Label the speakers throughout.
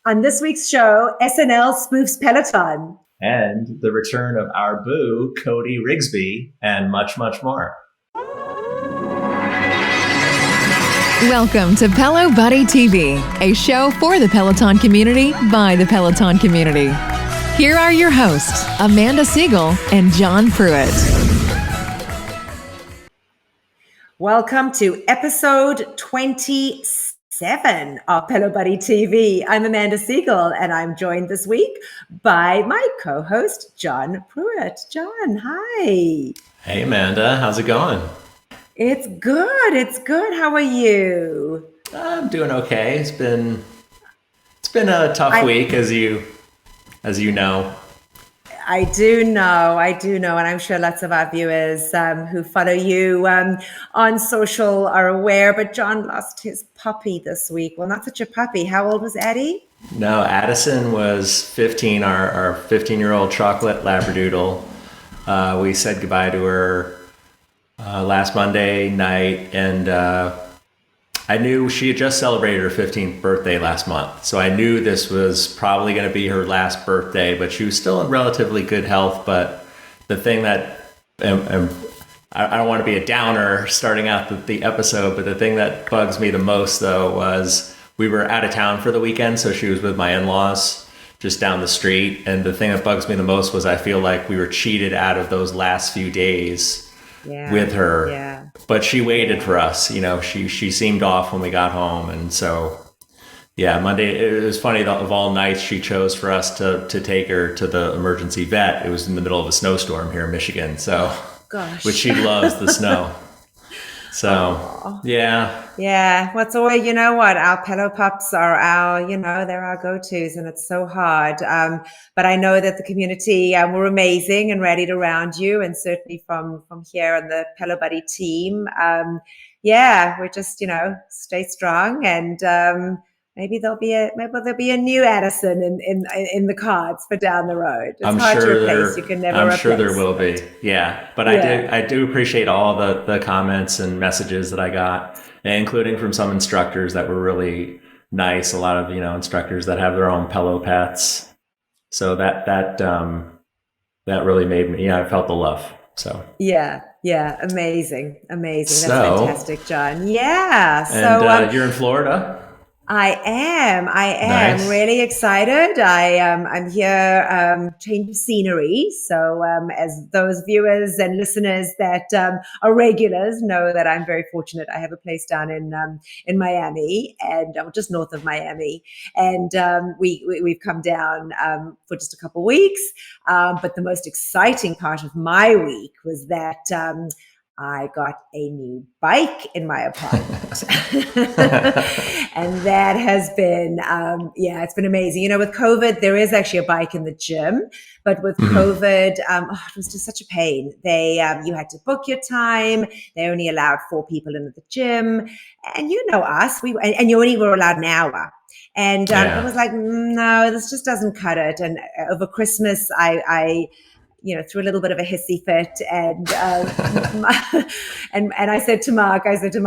Speaker 1: On this week's show, SNL spoofs Peloton.
Speaker 2: And the return of our boo, Cody Rigsby, and much, much more.
Speaker 3: Welcome to Pelo Buddy TV, a show for the Peloton community by the Peloton community. Here are your hosts, Amanda Siegel and John Pruitt.
Speaker 1: Welcome to episode 27 of Pelo Buddy TV. I'm Amanda Siegel, and I'm joined this week by my co-host, John Pruitt. John, hi.
Speaker 2: Hey, Amanda. How's it going?
Speaker 1: It's good. It's good. How are you?
Speaker 2: I'm doing okay. It's been a tough week, as you know.
Speaker 1: I do know, and I'm sure lots of our viewers who follow you on social are aware, but John lost his puppy this week. Well, not such a puppy. How old was Eddie?
Speaker 2: No, Addison was 15, our 15-year-old chocolate Labradoodle. We said goodbye to her last Monday night, and I knew she had just celebrated her 15th birthday last month. So I knew this was probably going to be her last birthday, but she was still in relatively good health. But the thing that, I don't want to be a downer starting out the episode, but the thing that bugs me the most, though, was we were out of town for the weekend. So she was with my in-laws just down the street. And the thing that bugs me the most was I feel like we were cheated out of those last few days with her. Yeah. But she waited for us. You know, she seemed off when we got home. And so, yeah, Monday, it was funny, of all nights she chose for us to take her to the emergency vet. It was in the middle of a snowstorm here in Michigan. So,
Speaker 1: gosh,
Speaker 2: which she loves the snow. So,
Speaker 1: aww.
Speaker 2: Yeah.
Speaker 1: Yeah. What's always, you know what? Our Pelo Pups are they're our go-tos, and it's so hard. But I know that the community were amazing and rallied around you, and certainly from here on the Pelo Buddy team. We're just, stay strong, and maybe there'll be a new Addison in the cards for down the road. It's hard to replace. You can never replace.
Speaker 2: I'm sure there will be. Yeah. But I do appreciate all the comments and messages that I got, including from some instructors that were really nice. A lot of, instructors that have their own Pelo pets. So that really made me, I felt the love. So
Speaker 1: yeah, amazing. That's fantastic, John. Yeah.
Speaker 2: And you're in Florida?
Speaker 1: I am
Speaker 2: Nice.
Speaker 1: really excited. I'm here, change of scenery. So as those viewers and listeners that are regulars know that I'm very fortunate. I have a place down in Miami, and just north of Miami, and we've come down for just a couple of weeks. But the most exciting part of my week was that I got a new bike in my apartment. And that has been, it's been amazing. With COVID, there is actually a bike in the gym, but with COVID, it was just such a pain. You had to book your time. They only allowed 4 people into the gym. And us, and you only were allowed an hour. And I was like, no, this just doesn't cut it. And over Christmas, I threw a little bit of a hissy fit, and and I said to Mark, I said, you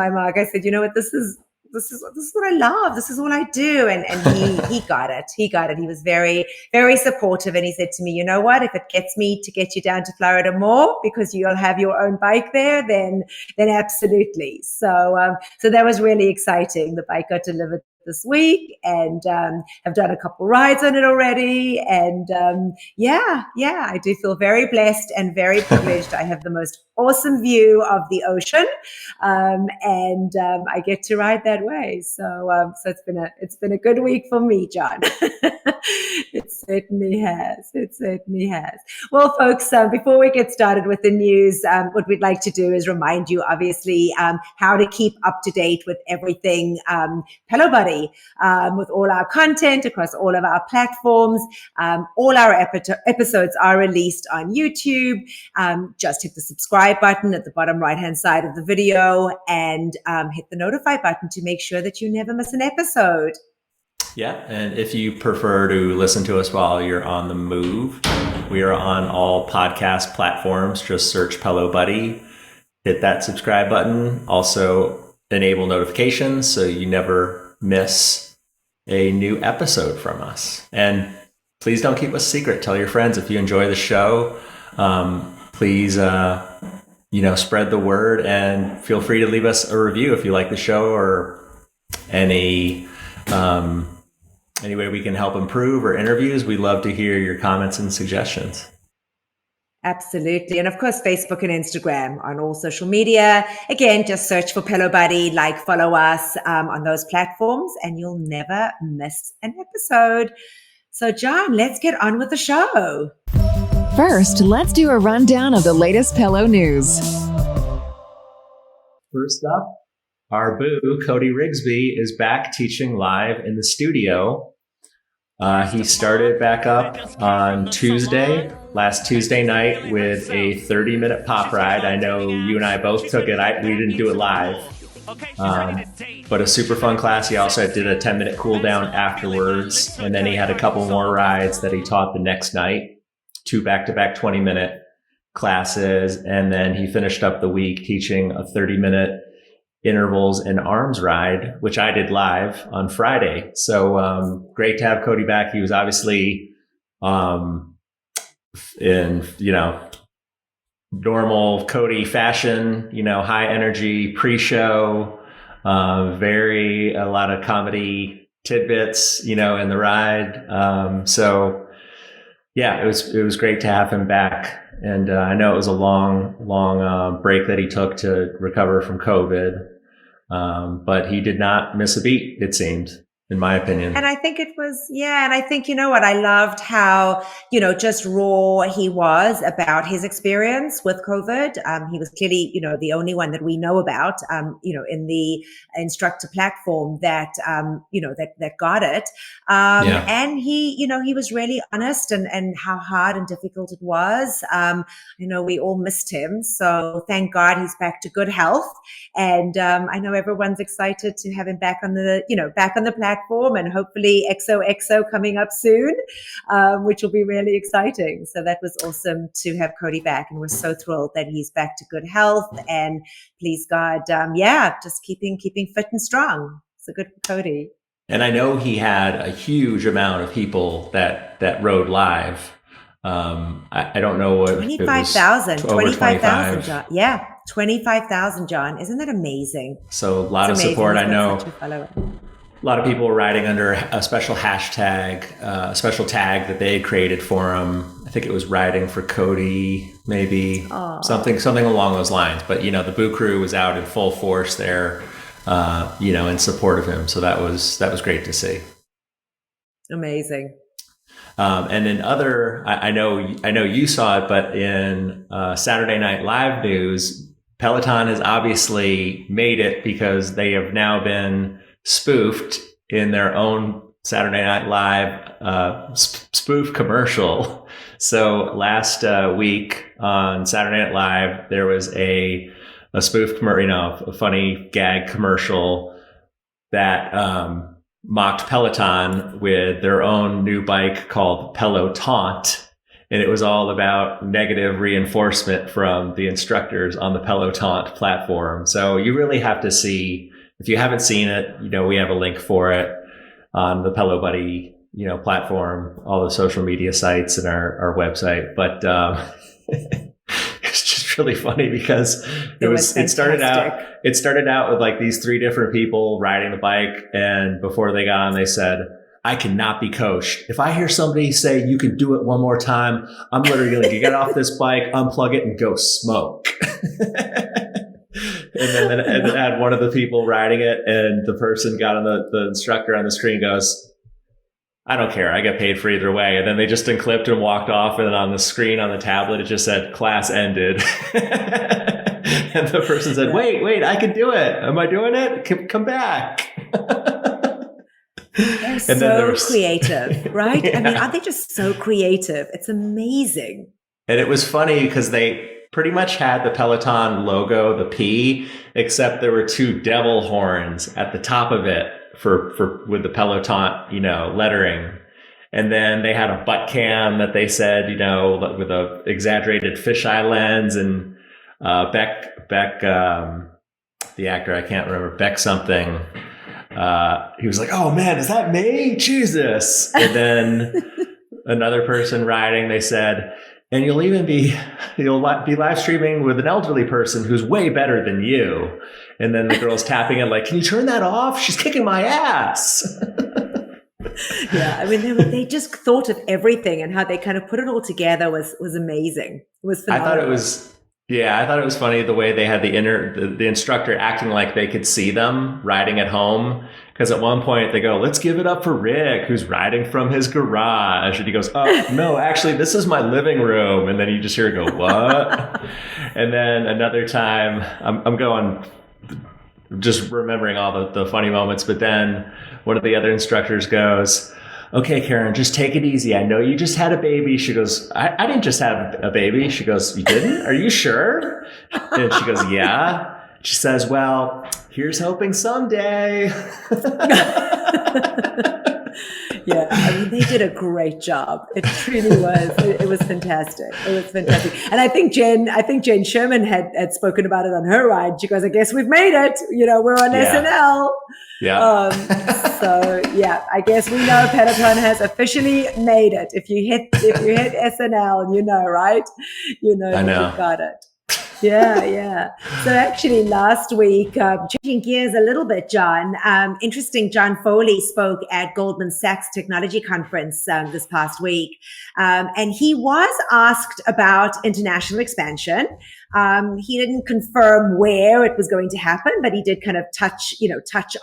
Speaker 1: know what, this is what I love. This is all I do. And he got it. He was very, very supportive. And he said to me, you know what, if it gets me to get you down to Florida more because you'll have your own bike there, then absolutely. So that was really exciting. The bike got delivered this week, and have done a couple rides on it already. And I do feel very blessed and very privileged. I have the most awesome view of the ocean, and I get to ride that way. So it's been a good week for me, John. It certainly has. Well, folks, before we get started with the news, what we'd like to do is remind you, obviously, how to keep up to date with everything Pelo Buddy, with all our content across all of our platforms. All our episodes are released on YouTube. Just hit the subscribe button at the bottom right-hand side of the video, and hit the notify button to make sure that you never miss an episode.
Speaker 2: Yeah, and if you prefer to listen to us while you're on the move, we are on all podcast platforms. Just search Pelo Buddy, hit that subscribe button. Also, enable notifications so you never miss a new episode from us. And please don't keep us secret. Tell your friends if you enjoy the show. Please, spread the word, and feel free to leave us a review if you like the show, or any way we can help improve, or interviews. We'd love to hear your comments and suggestions.
Speaker 1: Absolutely. And of course, Facebook and Instagram, on all social media. Again, just search for Pelo Buddy, follow us on those platforms, and you'll never miss an episode. So John, let's get on with the show.
Speaker 3: First, let's do a rundown of the latest Pelo news.
Speaker 2: First up, our boo, Cody Rigsby, is back teaching live in the studio. He started back up on last Tuesday night, with a 30-minute pop ride. I know you and I both took it. We didn't do it live, but a super fun class. He also did a 10-minute cool down afterwards, and then he had a couple more rides that he taught the next night, 2 back-to-back 20-minute classes, and then he finished up the week teaching a 30-minute intervals and arms ride, which I did live on Friday. So great to have Cody back. He was obviously in normal Cody fashion, high energy pre-show, a lot of comedy tidbits, in the ride. So yeah, it was great to have him back. And I know it was a long break that he took to recover from COVID. But he did not miss a beat, it seemed, in my opinion.
Speaker 1: And I think it was, and I think, you know what, I loved how, just raw he was about his experience with COVID. He was clearly, the only one that we know about, in the instructor platform that got it. And he was really honest and how hard and difficult it was. We all missed him. So thank God he's back to good health. And, I know everyone's excited to have him back on the platform, and hopefully XOXO coming up soon, which will be really exciting. So that was awesome to have Cody back, and we're so thrilled that he's back to good health, and please God, just keeping fit and strong. So good for Cody. And
Speaker 2: I know he had a huge amount of people that rode live. I don't know what
Speaker 1: 25,000, 25,000, John. Yeah, 25,000, John. Isn't that amazing?
Speaker 2: So a lot of support. I know a lot of people were riding under a special hashtag, a special tag that they had created for him. I think it was riding for Cody, maybe something along those lines. But the Boo Crew was out in full force there, in support of him. So that was great to see.
Speaker 1: Amazing.
Speaker 2: And in I know you saw it, but in Saturday Night Live news, Peloton has obviously made it, because they have now been spoofed in their own Saturday Night Live spoof commercial. So last week on Saturday Night Live, there was a spoof commercial, a funny gag commercial that mocked Peloton with their own new bike called Pelotaunt. And it was all about negative reinforcement from the instructors on the Pelotaunt platform. So you really have to see, if you haven't seen it, we have a link for it on the Pelo Buddy, platform, all the social media sites, and our website. But it's just really funny, because it started out with like these 3 different people riding the bike, and before they got on, they said, "I cannot be coached. If I hear somebody say you can do it one more time, I'm literally going to get off this bike, unplug it, and go smoke." And then had one of the people riding it, and the person got on the instructor on the screen goes, "I don't care. I get paid for either way." And then they just unclipped and walked off. And then on the screen on the tablet, it just said "class ended." And the person said, wait, I can do it. Am I doing it? Come back.
Speaker 1: They're so creative, right? Yeah. I mean, aren't they just so creative? It's amazing.
Speaker 2: And it was funny because they pretty much had the Peloton logo, the P, except there were 2 devil horns at the top of it for with the Peloton, lettering. And then they had a butt cam that they said, with a exaggerated fisheye lens, and Beck, the actor, I can't remember, Beck something, he was like, "Oh man, is that me? Jesus!" And then another person riding, they said, "And you'll be live streaming with an elderly person who's way better than you." And then the girl's tapping it like, "Can you turn that off? She's kicking my ass."
Speaker 1: Yeah, I mean, they just thought of everything, and how they kind of put it all together was amazing. It was phenomenal.
Speaker 2: I thought it was funny the way they had the instructor acting like they could see them riding at home. Because at one point they go, "Let's give it up for Rick, who's riding from his garage." And he goes, "Oh, no, actually, this is my living room." And then you just hear her go, "What?" And then another time, I'm going, just remembering all the funny moments. But then one of the other instructors goes, "Okay, Karen, just take it easy. I know you just had a baby." She goes, I didn't just have a baby." She goes, "You didn't? Are you sure?" And she goes, "Yeah." She says, "Well, here's hoping someday."
Speaker 1: Yeah, I mean, they did a great job. It truly was. It was fantastic. It was fantastic. And I think Jen Sherman had spoken about it on her ride. She goes, "I guess we've made it. We're on SNL."
Speaker 2: Yeah.
Speaker 1: So yeah, I guess we know Peloton has officially made it. If you hit SNL, right?
Speaker 2: I know.
Speaker 1: You've got it. Yeah. So actually last week, changing gears a little bit, John, interesting, John Foley spoke at Goldman Sachs Technology Conference this past week. And he was asked about international expansion. He didn't confirm where it was going to happen, but he did kind of touch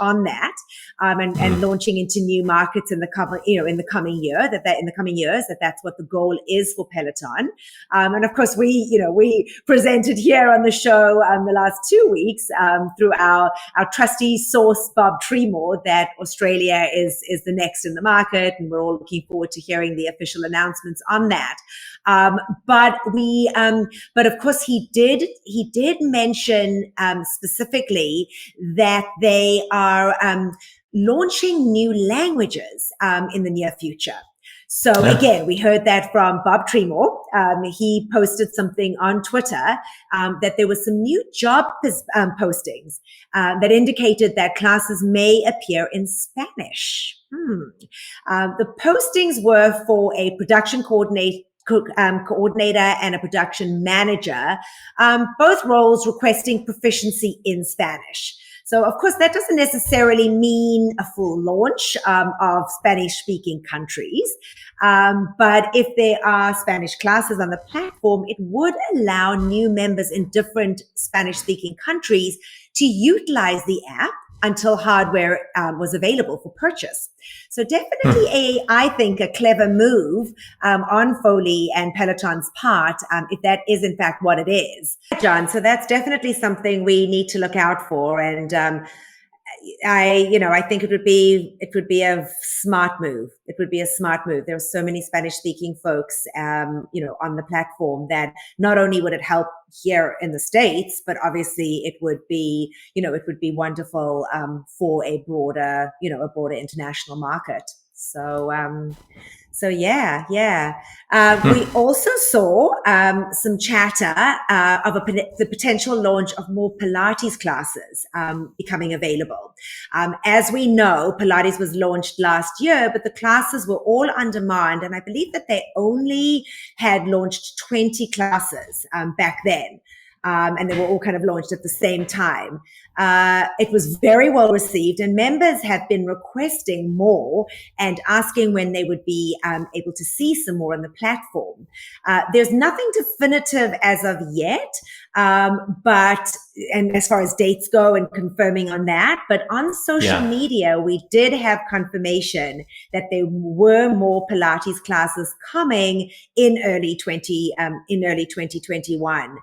Speaker 1: on that, and launching into new markets in the coming years, that's what the goal is for Peloton. And of course, we presented here on the show the last 2 weeks through our trusty source, Bob Tremore, that Australia is the next in the market, and we're all looking forward to hearing the official announcements on that. But of course, he did mention specifically that they are launching new languages in the near future. So again, we heard that from Bob Tremore. He posted something on Twitter that there was some new job postings that indicated that classes may appear in Spanish. The postings were for a production coordinator and a production manager, both roles requesting proficiency in Spanish. So, of course, that doesn't necessarily mean a full launch of Spanish-speaking countries. But if there are Spanish classes on the platform, it would allow new members in different Spanish-speaking countries to utilize the app until hardware was available for purchase. So definitely I think a clever move on Foley and Peloton's part, if that is in fact what it is. John, so that's definitely something we need to look out for. And I think it would be a smart move. It would be a smart move. There are so many Spanish speaking folks, on the platform, that not only would it help here in the States, but obviously it would be wonderful for a broader international market. So yeah. We also saw some chatter of the potential launch of more Pilates classes becoming available. As we know, Pilates was launched last year, but the classes were all on demand, and I believe that they only had launched 20 classes back then. And they were all kind of launched at the same time. It was very well received, and members have been requesting more and asking when they would be able to see some more on the platform. There's nothing definitive as of yet, and as far as dates go and confirming on that, but on social media, we did have confirmation that there were more Pilates classes coming in early 2021.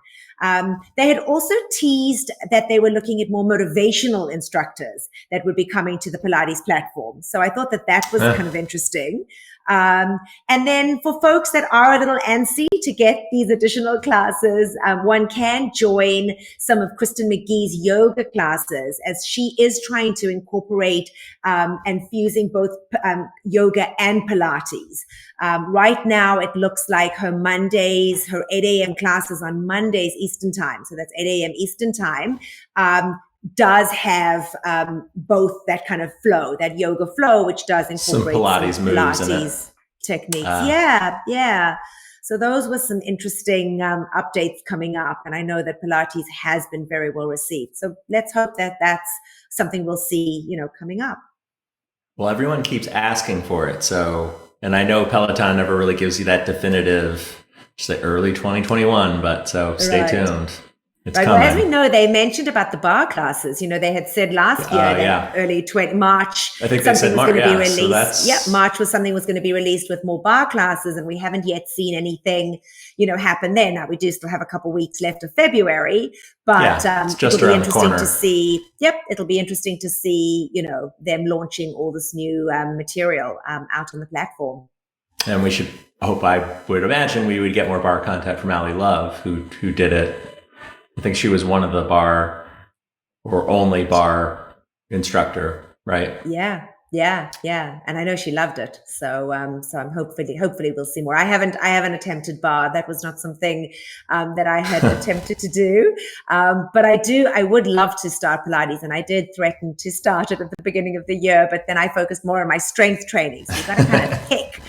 Speaker 1: They had also teased that they were looking at more motivational instructors that would be coming to the Pilates platform. So I thought that was kind of interesting. And then for folks that are a little antsy to get these additional classes, one can join some of Kristin McGee's yoga classes, as she is trying to incorporate and fusing both yoga and Pilates. Right now, it looks like her 8 a.m. classes on Mondays Eastern time. So that's 8 a.m. Eastern time. does have both that kind of flow, that yoga flow, which does incorporate
Speaker 2: some Pilates moves in it.
Speaker 1: Techniques. Yeah. So those were some interesting updates coming up. And I know that Pilates has been very well received. So let's hope that that's something we'll see, coming up.
Speaker 2: Well, everyone keeps asking for it. So, and I know Peloton never really gives you that definitive, say early 2021, but so stay tuned. It's coming.
Speaker 1: Well, as we know, they mentioned about the bar classes. They had said last year that early March.
Speaker 2: I think they said March.
Speaker 1: Be released. So March was something was going to be released with more bar classes, and we haven't yet seen anything, happen there. Now we do still have a couple weeks left of February, but
Speaker 2: it's just
Speaker 1: it'll be
Speaker 2: around the corner.
Speaker 1: To see. Yep, it'll be interesting to see, them launching all this new material out on the platform.
Speaker 2: And I would imagine we would get more bar content from Ali Love, who did it. I think she was one of the bar or only bar instructor, right?
Speaker 1: Yeah. And I know she loved it. So I'm hopefully we'll see more. I haven't attempted bar. That was not something that I had attempted to do. But I would love to start Pilates, and I did threaten to start it at the beginning of the year, but then I focused more on my strength training. So you've got to kind of pick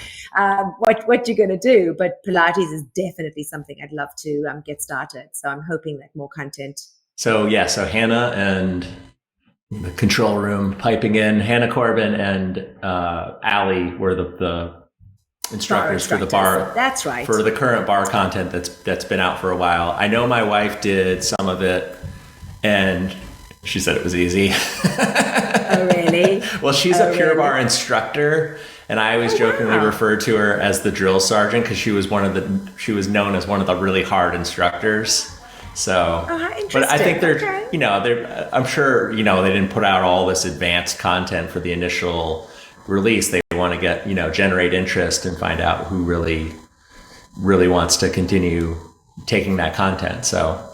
Speaker 1: what you're going to do. But Pilates is definitely something I'd love to get started. So I'm hoping that more content.
Speaker 2: So Hannah and the control room piping in, Hannah Corbin and Ali were the instructors for the bar.
Speaker 1: That's right.
Speaker 2: For the current bar content that's been out for a while. I know my wife did some of it, and she said it was easy.
Speaker 1: Oh, really?
Speaker 2: Well, she's a Pure Barre instructor. And I always jokingly referred to her as the drill sergeant because she was known as one of the really hard instructors. So, but I think I'm sure, they didn't put out all this advanced content for the initial release. They want to get, generate interest and find out who really, really wants to continue taking that content. So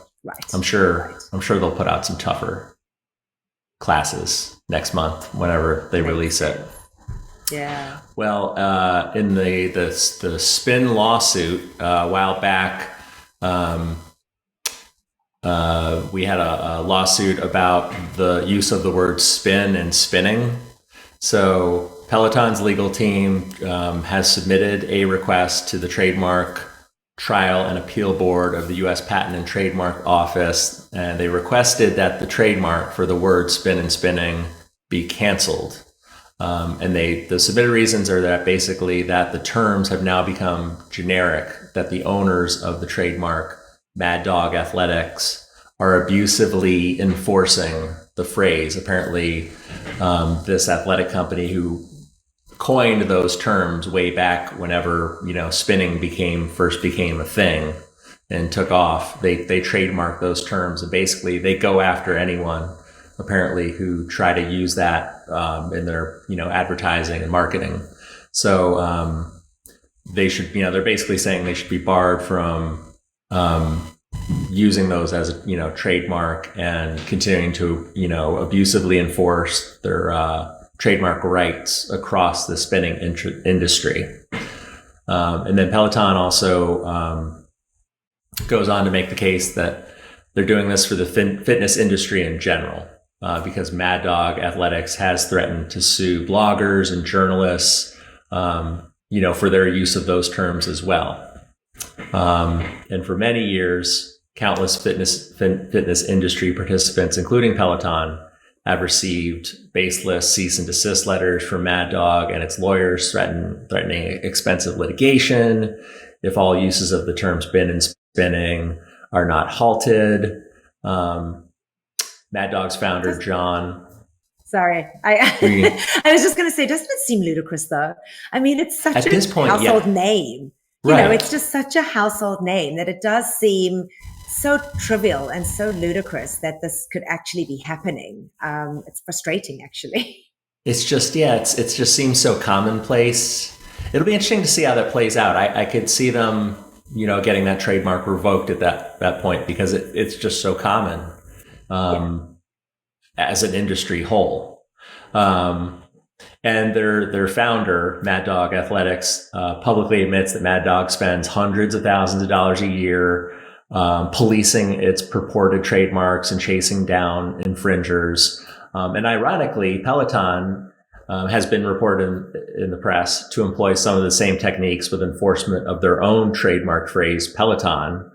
Speaker 2: I'm sure they'll put out some tougher classes next month whenever they release it.
Speaker 1: Yeah.
Speaker 2: Well, in the spin lawsuit a while back, we had a lawsuit about the use of the word spin and spinning. So Peloton's legal team has submitted a request to the Trademark Trial and Appeal Board of the U.S. Patent and Trademark Office, and they requested that the trademark for the word spin and spinning be canceled. And the submitted reasons are that basically that the terms have now become generic, that the owners of the trademark, Mad Dog Athletics, are abusively enforcing the phrase. Apparently, this athletic company who coined those terms way back whenever, spinning first became a thing and took off, they trademarked those terms, and basically they go after anyone apparently who try to use that in their advertising and marketing. So they should, they're basically saying they should be barred from using those as a trademark and continuing to abusively enforce their trademark rights across the spinning industry. And then Peloton also goes on to make the case that they're doing this for the fitness industry in general. Because Mad Dog Athletics has threatened to sue bloggers and journalists, for their use of those terms as well. And for many years, countless fitness industry participants, including Peloton, have received baseless cease and desist letters from Mad Dog and its lawyers threatening expensive litigation if all uses of the term spin and spinning are not halted. Mad Dog's founder, John.
Speaker 1: Sorry, I was just going to say, doesn't it seem ludicrous though? I mean, it's such a household name. It's just such a household name that it does seem so trivial and so ludicrous that this could actually be happening. It's frustrating, actually.
Speaker 2: It's just, it just seems so commonplace. It'll be interesting to see how that plays out. I could see them, getting that trademark revoked at that point because it's just so common. As an industry whole. And their founder, Mad Dog Athletics, publicly admits that Mad Dog spends hundreds of thousands of dollars a year policing its purported trademarks and chasing down infringers. And ironically, Peloton has been reported in the press to employ some of the same techniques with enforcement of their own trademark phrase, Peloton.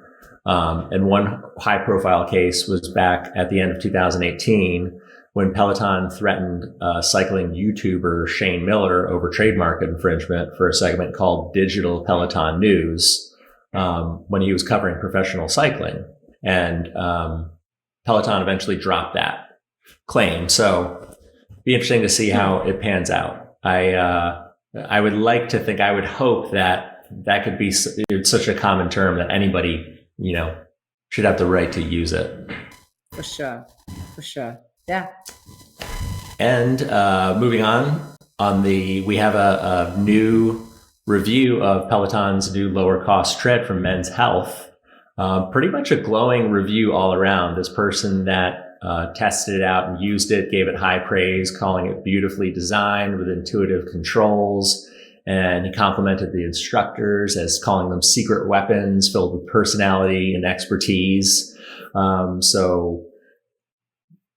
Speaker 2: And one high-profile case was back at the end of 2018 when Peloton threatened cycling YouTuber Shane Miller over trademark infringement for a segment called Digital Peloton News when he was covering professional cycling. And Peloton eventually dropped that claim. So be interesting to see how it pans out. I would like to think, I would hope that that could be such a common term that anybody, should have the right to use it.
Speaker 1: For sure. Yeah.
Speaker 2: And moving on we have a new review of Peloton's new lower cost tread from Men's Health. Pretty much a glowing review all around. This person that tested it out and used it gave it high praise, calling it beautifully designed with intuitive controls. And he complimented the instructors as calling them secret weapons filled with personality and expertise. So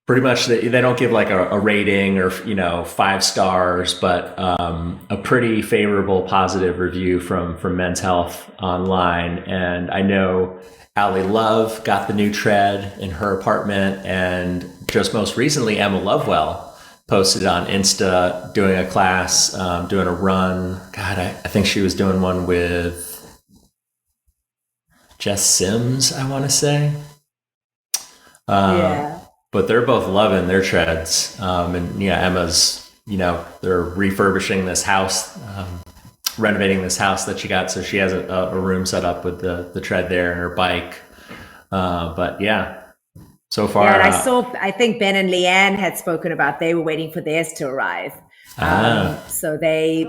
Speaker 2: pretty much they don't give like a rating or, 5 stars, but a pretty favorable, positive review from Men's Health online. And I know Allie Love got the new tread in her apartment, and just most recently, Emma Lovewell posted on Insta doing a class, doing a run. God, I think she was doing one with Jess Sims, I want to say.
Speaker 1: Yeah.
Speaker 2: But they're both loving their treads. And Emma's, they're refurbishing this house, renovating this house that she got. So she has a room set up with the tread there and her bike. But yeah. So far,
Speaker 1: yeah, and I think Ben and Leanne had spoken about they were waiting for theirs to arrive. So they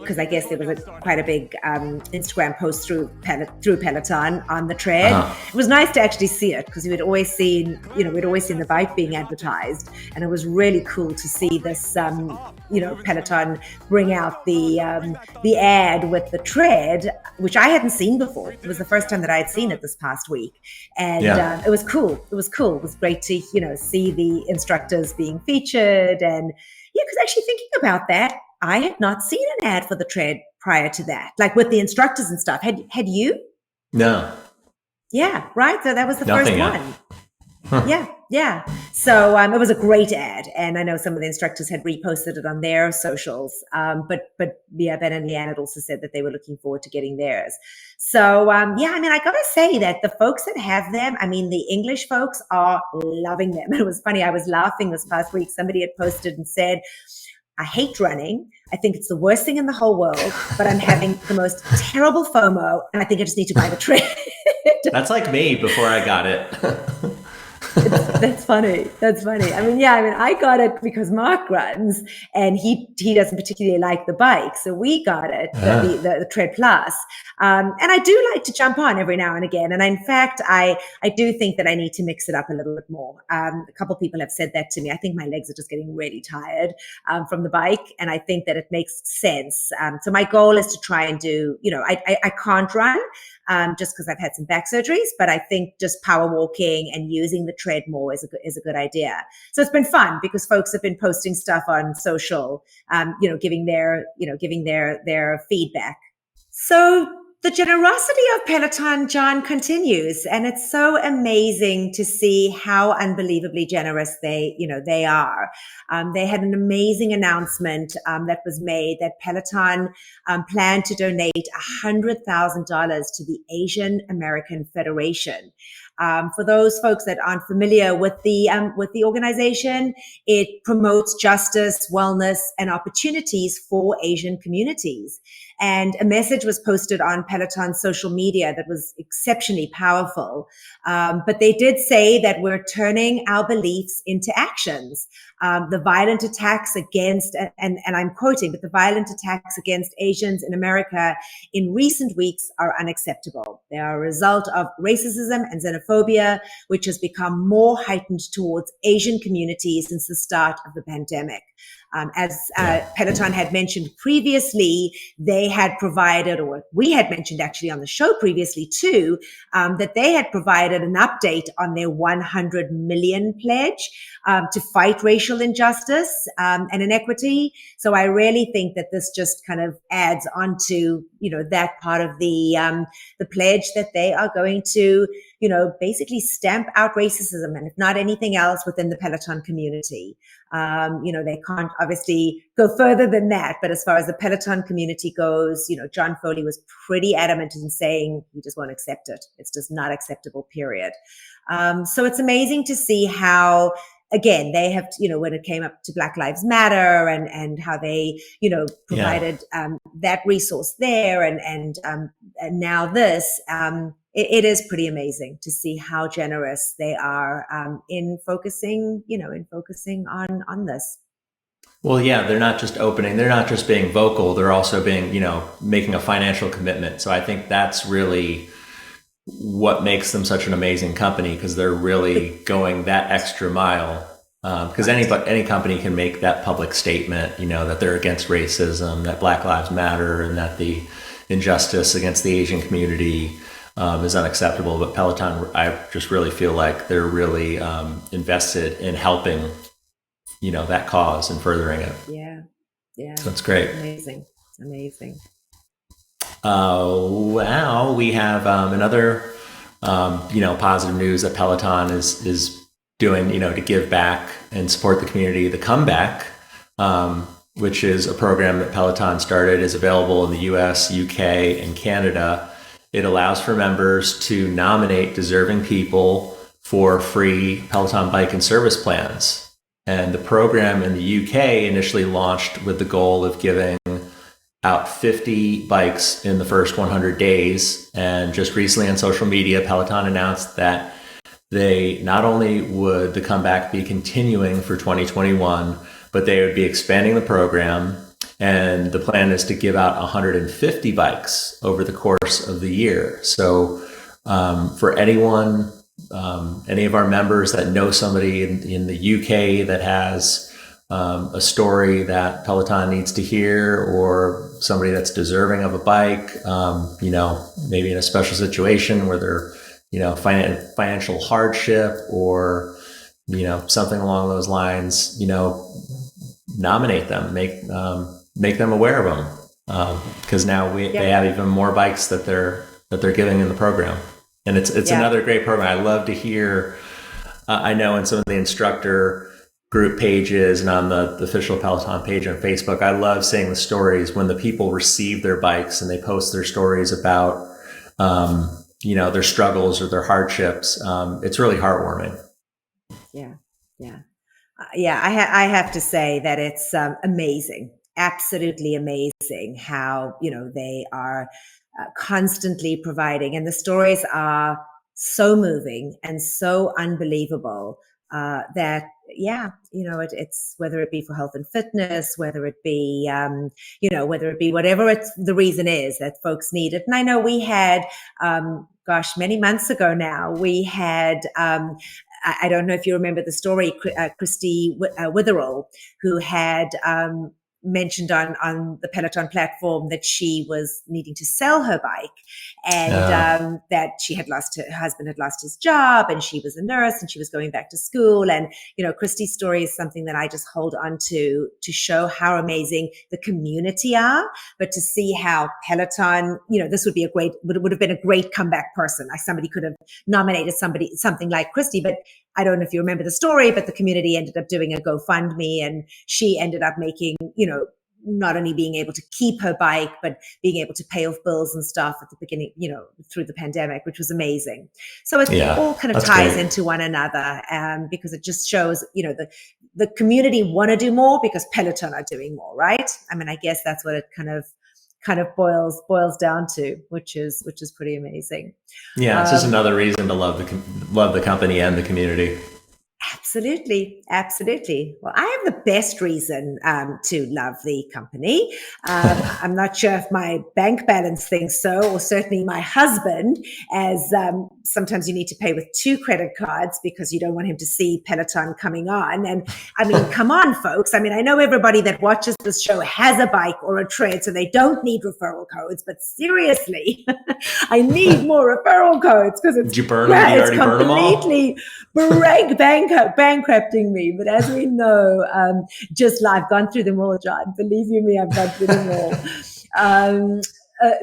Speaker 1: because I guess there was quite a big Instagram post through Peloton on the tread. It was nice to actually see it because we'd always seen the bike being advertised, and it was really cool to see this Peloton bring out the ad with the tread, which I hadn't seen before. It was the first time that I had seen it this past week, and it was cool. It was great to see the instructors being featured. And yeah, because actually thinking about that, I had not seen an ad for the tread prior to that, like with the instructors and stuff. Had you?
Speaker 2: No.
Speaker 1: Yeah, right. So that was the
Speaker 2: Nothing
Speaker 1: first
Speaker 2: yet.
Speaker 1: one. Huh. Yeah. So it was a great ad, and I know some of the instructors had reposted it on their socials. But Ben and Leanne had also said that they were looking forward to getting theirs. So I gotta say that the folks that have them, the English folks are loving them. It was funny. I was laughing this past week. Somebody had posted and said, "I hate running. I think it's the worst thing in the whole world, but I'm having the most terrible FOMO, and I think I just need to buy the tread."
Speaker 2: That's like me before I got it.
Speaker 1: That's funny. I got it because Mark runs, and he doesn't particularly like the bike, so we got it, the Tread Plus. And I do like to jump on every now and again. And in fact, I do think that I need to mix it up a little bit more. A couple of people have said that to me. I think my legs are just getting really tired from the bike, and I think that it makes sense. So my goal is to try and do, I can't run. Just because I've had some back surgeries, but I think just power walking and using the tread more is a good idea. So it's been fun because folks have been posting stuff on social, giving their feedback. So the generosity of Peloton, John, continues, and it's so amazing to see how unbelievably generous they are. They had an amazing announcement that was made that Peloton planned to donate $100,000 to the Asian American Federation. For those folks that aren't familiar with the organization, it promotes justice, wellness, and opportunities for Asian communities. And a message was posted on Peloton's social media that was exceptionally powerful. But they did say that we're turning our beliefs into actions. The violent attacks against, and I'm quoting, but the violent attacks against Asians in America in recent weeks are unacceptable. They are a result of racism and xenophobia, which has become more heightened towards Asian communities since the start of the pandemic. As Peloton had mentioned previously, they had provided, or we had mentioned actually on the show previously too, that they had provided an update on their 100 million pledge to fight racial injustice and inequity. So I really think that this just kind of adds on to, that part of the pledge that they are going to, basically stamp out racism, and if not anything else within the Peloton community. They can't obviously go further than that, but as far as the Peloton community goes, John Foley was pretty adamant in saying he just won't accept it. It's just not acceptable, period. So it's amazing to see how, again, they have, when it came up to Black Lives Matter and how they, provided that resource there and now this, it is pretty amazing to see how generous they are in focusing on this.
Speaker 2: Well, yeah, they're not just opening, they're not just being vocal, they're also being, making a financial commitment. So I think that's really what makes them such an amazing company, because they're really going that extra mile. Because any company can make that public statement, that they're against racism, that Black Lives Matter, and that the injustice against the Asian community is unacceptable. But Peloton, I just really feel like they're really invested in helping, that cause and furthering it.
Speaker 1: Yeah.
Speaker 2: So it's great.
Speaker 1: It's amazing.
Speaker 2: Wow. We have another, positive news that Peloton is doing, to give back and support the community. The Comeback, which is a program that Peloton started, is available in the US, UK, and Canada. It allows for members to nominate deserving people for free Peloton bike and service plans. And the program in the UK initially launched with the goal of giving out 50 bikes in the first 100 days. And just recently on social media, Peloton announced that they not only would the Comeback be continuing for 2021, but they would be expanding the program. And the plan is to give out 150 bikes over the course of the year. So for anyone, any of our members that know somebody in the UK that has a story that Peloton needs to hear, or somebody that's deserving of a bike, maybe in a special situation where they're, financial hardship or, something along those lines, nominate them, make them aware of them. Because now they have even more bikes that they're giving in the program. And it's another great program. I love to hear, I know in some of the instructor group pages and on the official Peloton page on Facebook, I love seeing the stories when the people receive their bikes and they post their stories about, their struggles or their hardships. It's really heartwarming.
Speaker 1: I have to say that it's amazing, absolutely amazing how, they are constantly providing, and the stories are so moving and so unbelievable that it's whether it be for health and fitness, whether it be whatever the reason is that folks need it. And I know we had many months ago now, we had I don't know if you remember the story, Kristin Witherall, who had mentioned on the Peloton platform that she was needing to sell her bike, and that her husband had lost his job, and she was a nurse and she was going back to school. And, Kristi's story is something that I just hold on to show how amazing the community are, but to see how Peloton, this would have been a great comeback person. Like somebody could have nominated something like Kristi, but I don't know if you remember the story, but the community ended up doing a GoFundMe, and she ended up making, not only being able to keep her bike, but being able to pay off bills and stuff at the beginning, through the pandemic, which was amazing. So it all kind of ties great into one another, because it just shows, the community want to do more because Peloton are doing more, right? I mean, I guess that's what it kind of boils down to, which is pretty amazing.
Speaker 2: Yeah, it's just another reason to love the company and the community.
Speaker 1: Absolutely, absolutely. Well, I have the best reason to love the company. I'm not sure if my bank balance thinks so, or certainly my husband, as sometimes you need to pay with 2 credit cards because you don't want him to see Peloton coming on. And I mean, come on, folks. I mean, I know everybody that watches this show has a bike or a tread, so they don't need referral codes. But seriously, I need more referral codes because it's
Speaker 2: Did you burn them? Did you already burn them all?
Speaker 1: completely bankrupting me. But as we know, I've gone through them all, John. Believe you me, I've gone through them all.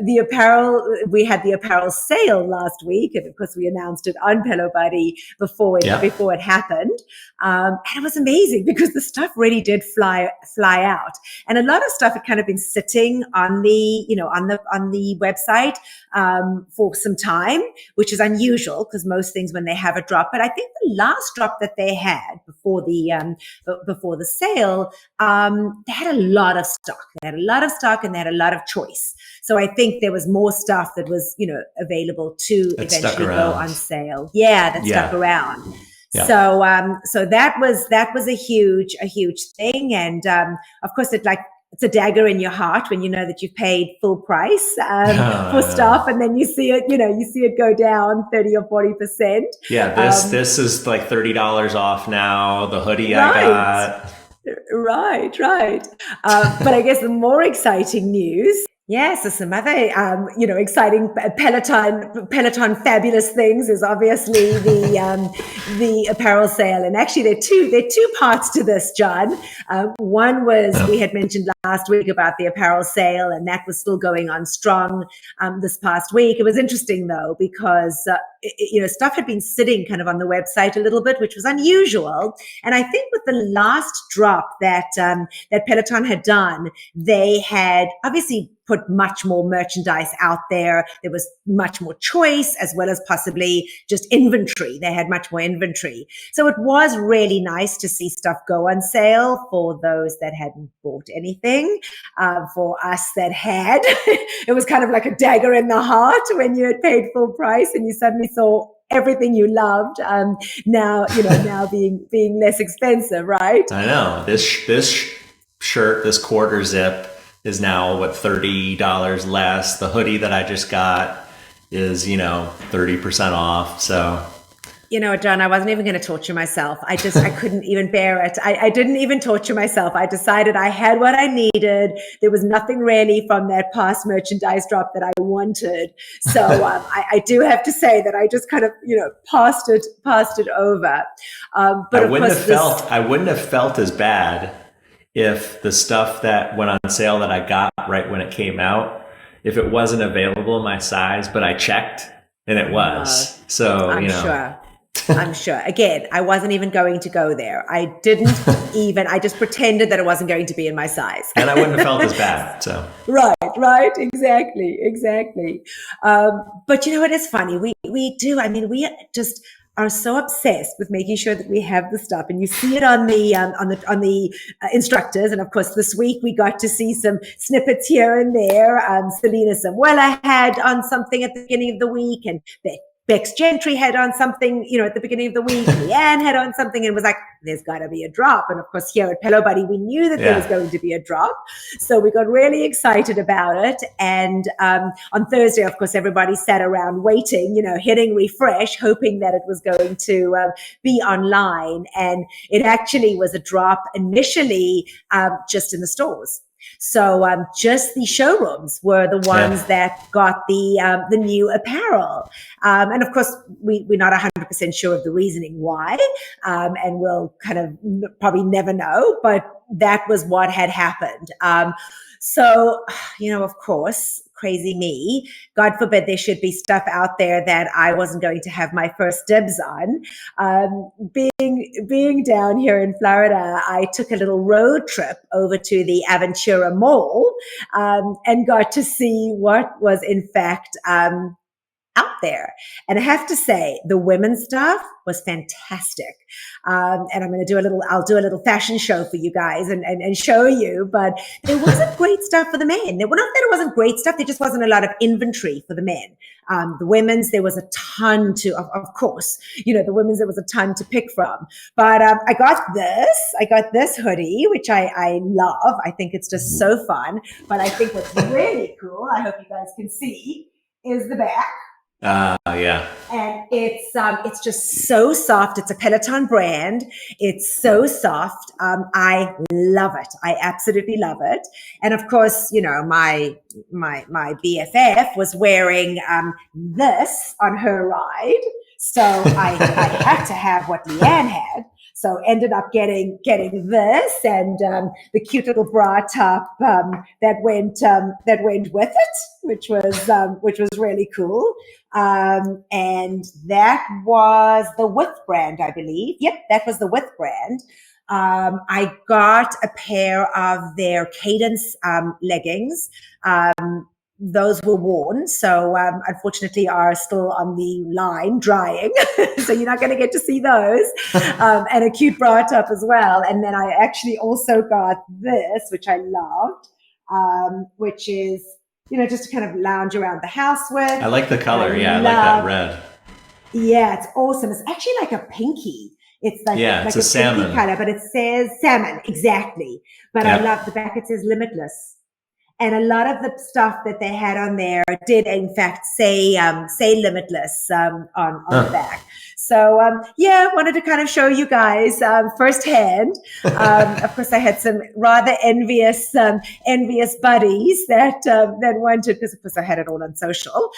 Speaker 1: The apparel, we had the apparel sale last week, and of course we announced it on Pelo Buddy before it happened. And it was amazing because the stuff really did fly out. And a lot of stuff had kind of been sitting on the website for some time, which is unusual because most things when they have a drop. But I think the last drop that they had before the sale, they had a lot of stock. They had a lot of stock and they had a lot of choice. So I think there was more stuff that was, available to eventually go on sale. Yeah, that stuck around. Yeah. So that was a huge thing. And, of course it's a dagger in your heart when you know that you've paid full price, for stuff. And then you see it go down 30 or 40%.
Speaker 2: Yeah. This is like $30 off now. The hoodie I got.
Speaker 1: Right. But I guess the more exciting news. Yes, so some other, exciting Peloton fabulous things is obviously the apparel sale. And actually there are two parts to this, John. One was we had mentioned last week about the apparel sale, and that was still going on strong this past week. It was interesting though, because stuff had been sitting kind of on the website a little bit, which was unusual. And I think with the last drop that Peloton had done, they had obviously put much more merchandise out there. There was much more choice as well as possibly just inventory. They had much more inventory. So it was really nice to see stuff go on sale for those that hadn't bought anything. For us that had, it was kind of like a dagger in the heart when you had paid full price and you suddenly saw everything you loved now being less expensive, right?
Speaker 2: I know. This shirt, this quarter zip, is now $30 less. The hoodie that I just got is 30% off. So
Speaker 1: John, I wasn't even going to torture myself. I couldn't even bear it. I didn't even torture myself. I decided I had what I needed. There was nothing really from that past merchandise drop that I wanted. So I do have to say that I just kind of passed it over. But
Speaker 2: I wouldn't have felt as bad if the stuff that went on sale that I got right when it came out, if it wasn't available in my size, but I checked and it was. So,
Speaker 1: I'm sure. Again, I wasn't even going to go there. I just pretended that it wasn't going to be in my size.
Speaker 2: And I wouldn't have felt as bad. So.
Speaker 1: Right. Exactly. But it is funny. We just are so obsessed with making sure that we have the stuff, and you see it on the instructors. And of course, this week we got to see some snippets here and there. Selena Samuela had on something at the beginning of the week, and Bex Gentry had on something, at the beginning of the week. Leanne had on something, and was like, there's got to be a drop. And of course, here at Pelo Buddy, we knew that there was going to be a drop. So we got really excited about it. And on Thursday, of course, everybody sat around waiting, hitting refresh, hoping that it was going to be online. And it actually was a drop initially just in the stores. So just the showrooms were the ones that got the new apparel. And of course, we're not 100% sure of the reasoning why, and we'll kind of probably never know, but that was what had happened. So, of course, crazy me, God forbid there should be stuff out there that I wasn't going to have my first dibs on. Being down here in Florida, I took a little road trip over to the Aventura Mall and got to see what was in fact out there. And I have to say, the women's stuff was fantastic. And I'll do a little fashion show for you guys and show you, but there wasn't great stuff for the men. Not that it wasn't great stuff, there just wasn't a lot of inventory for the men. The women's, there was a ton of course, the women's, there was a ton to pick from. But I got this hoodie, which I love. I think it's just so fun. But I think what's really cool, I hope you guys can see, is the back.
Speaker 2: Yeah.
Speaker 1: And it's just so soft. It's a Peloton brand. It's so soft. I love it. I absolutely love it. And of course, my BFF was wearing this on her ride. So I had to have what Leanne had. So ended up getting this and the cute little bra top that went with it, which was really cool. And that was the Width brand, I believe. Yep, that was the Width brand. I got a pair of their Cadence leggings. Those were worn, so unfortunately are still on the line drying. So you're not going to get to see those. And a cute bra top as well. And then I actually also got this, which I loved, which is, just to kind of lounge around the house with. I
Speaker 2: like the color. I like that red.
Speaker 1: Yeah, it's awesome. It's actually like a pinky. It's like
Speaker 2: it's a salmon
Speaker 1: color, but it says salmon, exactly. But I love the back. It says Limitless. And a lot of the stuff that they had on there did, in fact, say Limitless on the back. So, wanted to kind of show you guys firsthand. Of course, I had some rather envious buddies that wanted, because of course I had it all on social.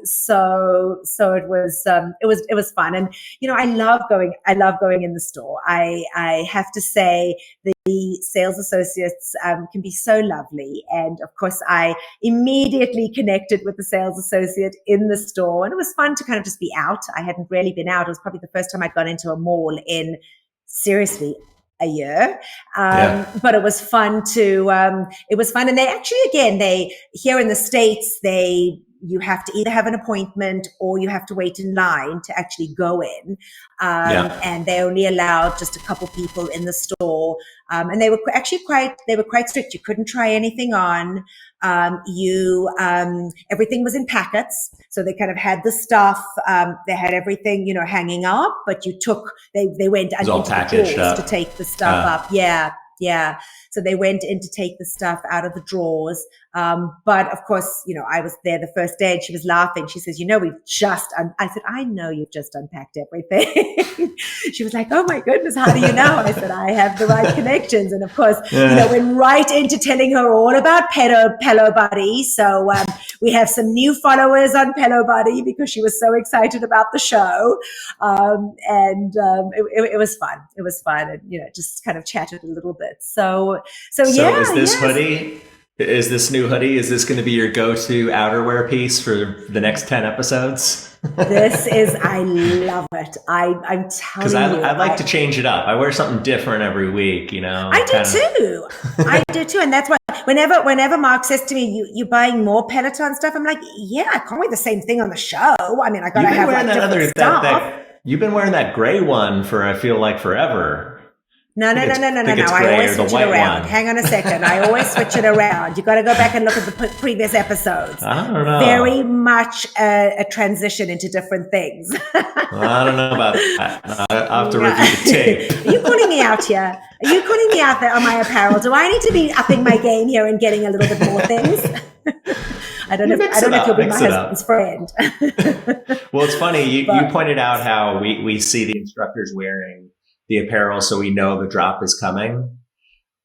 Speaker 1: So it was fun, and I love going in the store. I have to say, the sales associates can be so lovely. And of course, I immediately connected with the sales associate in the store. And it was fun to kind of just be out. I hadn't really been out. It was probably the first time I'd gone into a mall in, seriously, a year. But it was fun it was fun. And they actually, again, here in the States, you have to either have an appointment or you have to wait in line to actually go in. And they only allowed just a couple people in the store. And they were actually quite strict. You couldn't try anything on. Everything was in packets. So they kind of had the stuff, they had everything, hanging up, but they went into the drawers to take the stuff up. Yeah. So they went in to take the stuff out of the drawers. But of course, I was there the first day and she was laughing. She says, I said, I know you've just unpacked everything. She was like, oh my goodness, how do you know? I said, I have the right connections. And of course, went right into telling her all about Pelo Buddy. So we have some new followers on Pelo Buddy because she was so excited about the show. It was fun. It was fun. And, just kind of chatted a little bit. So
Speaker 2: is this hoodie? Is this new hoodie? Is this going to be your go-to outerwear piece for the next 10 episodes?
Speaker 1: I love it. I'm telling you.
Speaker 2: Because I like to change it up. I wear something different every week,
Speaker 1: I do too. And that's why whenever Mark says to me, you buying more Peloton stuff? I'm like, yeah, I can't wear the same thing on the show. I mean, I got to have like different stuff.
Speaker 2: You've been wearing that gray one for, I feel like, forever.
Speaker 1: No. I always switch it around.
Speaker 2: One.
Speaker 1: Hang on a second. I always switch it around. You got to go back and look at the previous episodes.
Speaker 2: I don't know.
Speaker 1: Very much a transition into different things.
Speaker 2: I don't know about that. I'll have to review the tape.
Speaker 1: Are you calling me out here? Are you calling me out there on my apparel? Do I need to be upping my game here and getting a little bit more things? I don't know if you'll be my husband's friend.
Speaker 2: Well, it's funny. You pointed out how we see the instructors wearing the apparel so we know the drop is coming.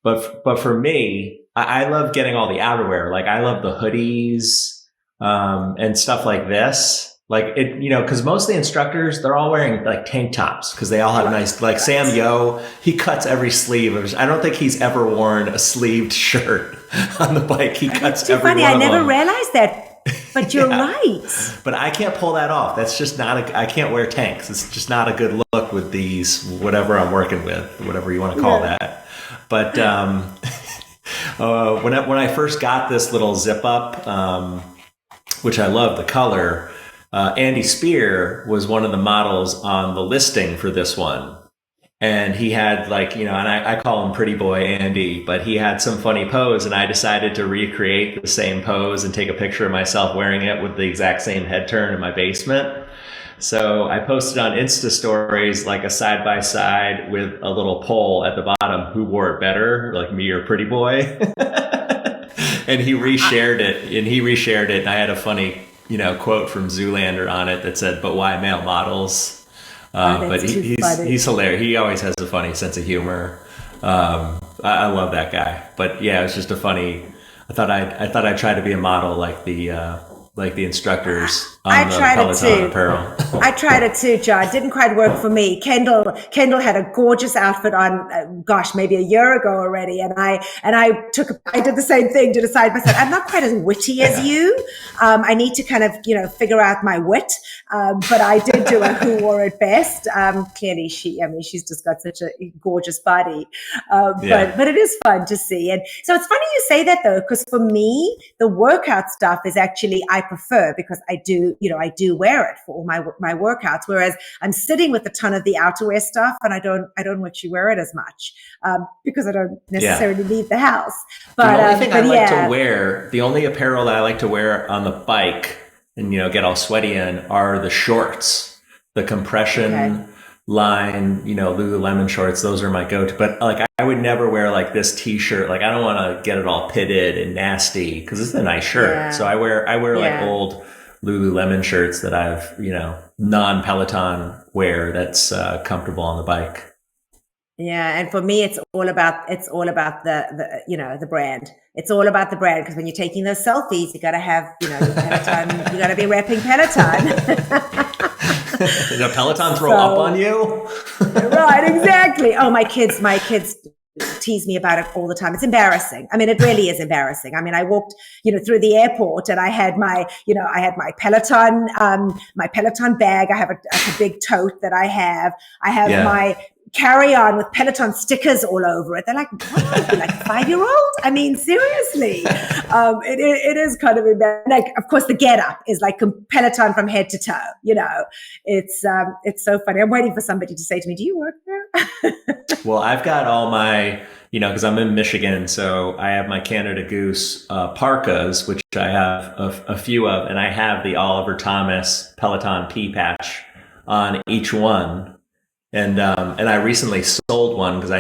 Speaker 2: But for me, I love getting all the outerwear. Like I love the hoodies, and stuff like this. Like it, cause most of the instructors, they're all wearing like tank tops cause they all have nice, like Sam Yo, he cuts every sleeve. I don't think he's ever worn a sleeved shirt on the bike. He cuts every one of them.
Speaker 1: I never realized that. But you're right.
Speaker 2: But I can't pull that off. That's just not I can't wear tanks. It's just not a good look with these, whatever I'm working with, whatever you want to call that. But when I first got this little zip up, which I love the color, Andy Spear was one of the models on the listing for this one. And he had like, and I call him Pretty Boy Andy, but he had some funny pose, and I decided to recreate the same pose and take a picture of myself wearing it with the exact same head turn in my basement. So I posted on Insta stories like a side by side with a little poll at the bottom, who wore it better, like me or Pretty Boy. And he reshared it. And I had a funny, quote from Zoolander on it that said, "But why male models?" But he's hilarious. He always has a funny sense of humor. I love that guy. But yeah, it was just a funny. I thought I'd try to be a model like the instructors on the Peloton apparel.
Speaker 1: I tried it too, John. It didn't quite work for me. Kendall had a gorgeous outfit on, maybe a year ago already. And I did the same thing, did a side by side. I'm not quite as witty as you. I need to kind of, figure out my wit. But I did do a who wore it best. Clearly she's just got such a gorgeous body. But it is fun to see. And so it's funny you say that though, because for me, the workout stuff is actually, I prefer, because I do wear it for all my workouts. Whereas I'm sitting with a ton of the outerwear stuff, and I don't actually wear it as much because I don't necessarily leave the house. But
Speaker 2: the only thing I like to wear, the only apparel that I like to wear on the bike and get all sweaty in are the shorts, the compression line, Lululemon shorts. Those are my go-to. But like I would never wear like this t-shirt. Like I don't want to get it all pitted and nasty because it's a nice shirt. Yeah. So I wear like old Lululemon shirts that I've, non-Peloton wear that's comfortable on the bike.
Speaker 1: Yeah, and for me, it's all about the brand. It's all about the brand, because when you're taking those selfies, you got to have your Peloton. You got to be repping Peloton.
Speaker 2: Did a Peloton throw up on you?
Speaker 1: Right, exactly. Oh, my kids tease me about it all the time. It's embarrassing. I mean, it really is embarrassing. I mean, I walked, through the airport, and I had my Peloton, my Peloton bag. I have a big tote that I have. I have my carry-on with Peloton stickers all over it. They're like, what are you, like a 5-year-old? I mean, seriously. It is kind of embarrassing. Like, of course, the get-up is like Peloton from head to toe. It's so funny. I'm waiting for somebody to say to me, do you work there?
Speaker 2: Well, I've got all my, because I'm in Michigan, so I have my Canada Goose parkas, which I have a few of, and I have the Oliver Thomas Peloton P patch on each one. And I recently sold one because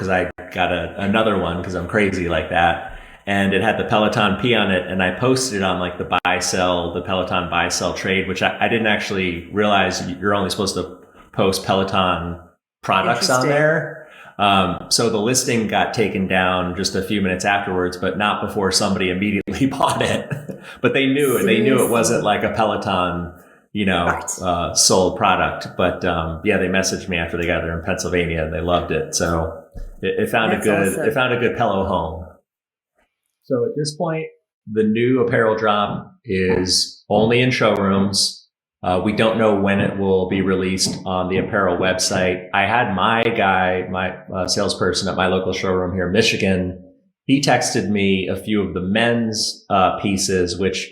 Speaker 2: I got another one because I'm crazy like that. And it had the Peloton P on it, and I posted it on like the Peloton buy sell trade, which I didn't actually realize you're only supposed to post Peloton products on there. So the listing got taken down just a few minutes afterwards, but not before somebody immediately bought it. But they knew it. They knew it wasn't like a Peloton, sold product. But they messaged me after they got there in Pennsylvania, and they loved it. So it found a good Pelo home. So at this point, the new apparel drop is only in showrooms. We don't know when it will be released on the apparel website. I had my salesperson at my local showroom here in Michigan, he texted me a few of the men's pieces, which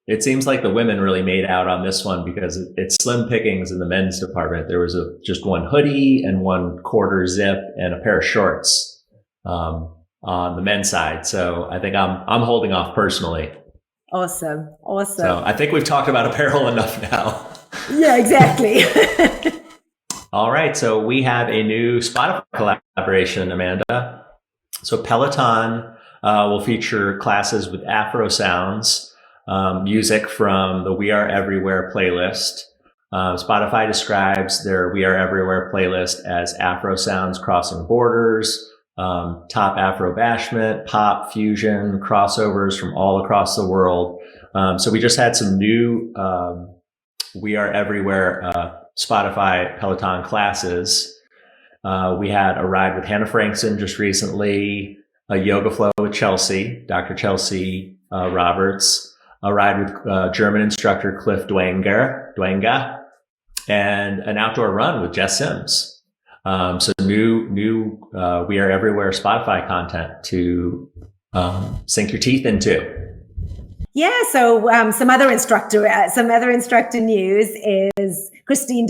Speaker 2: it seems like the women really made out on this one because it's slim pickings in the men's department. There was just one hoodie and one quarter zip and a pair of shorts on the men's side. So I think I'm holding off personally.
Speaker 1: Awesome.
Speaker 2: So I think we've talked about apparel enough now.
Speaker 1: Yeah, exactly.
Speaker 2: All right. So we have a new Spotify collaboration, Amanda. So Peloton will feature classes with Afro sounds, music from the We Are Everywhere playlist. Spotify describes their We Are Everywhere playlist as Afro sounds crossing borders, top Afro bashment, pop, fusion, crossovers from all across the world. So we just had some new We Are Everywhere Spotify Peloton classes. We had a ride with Hannah Frankson just recently, a yoga flow with Chelsea, Dr. Chelsea Roberts, a ride with German instructor Cliff Dwenga, and an outdoor run with Jess Sims. So new We Are Everywhere Spotify content to sink your teeth into.
Speaker 1: Yeah, so some other instructor news is Kristin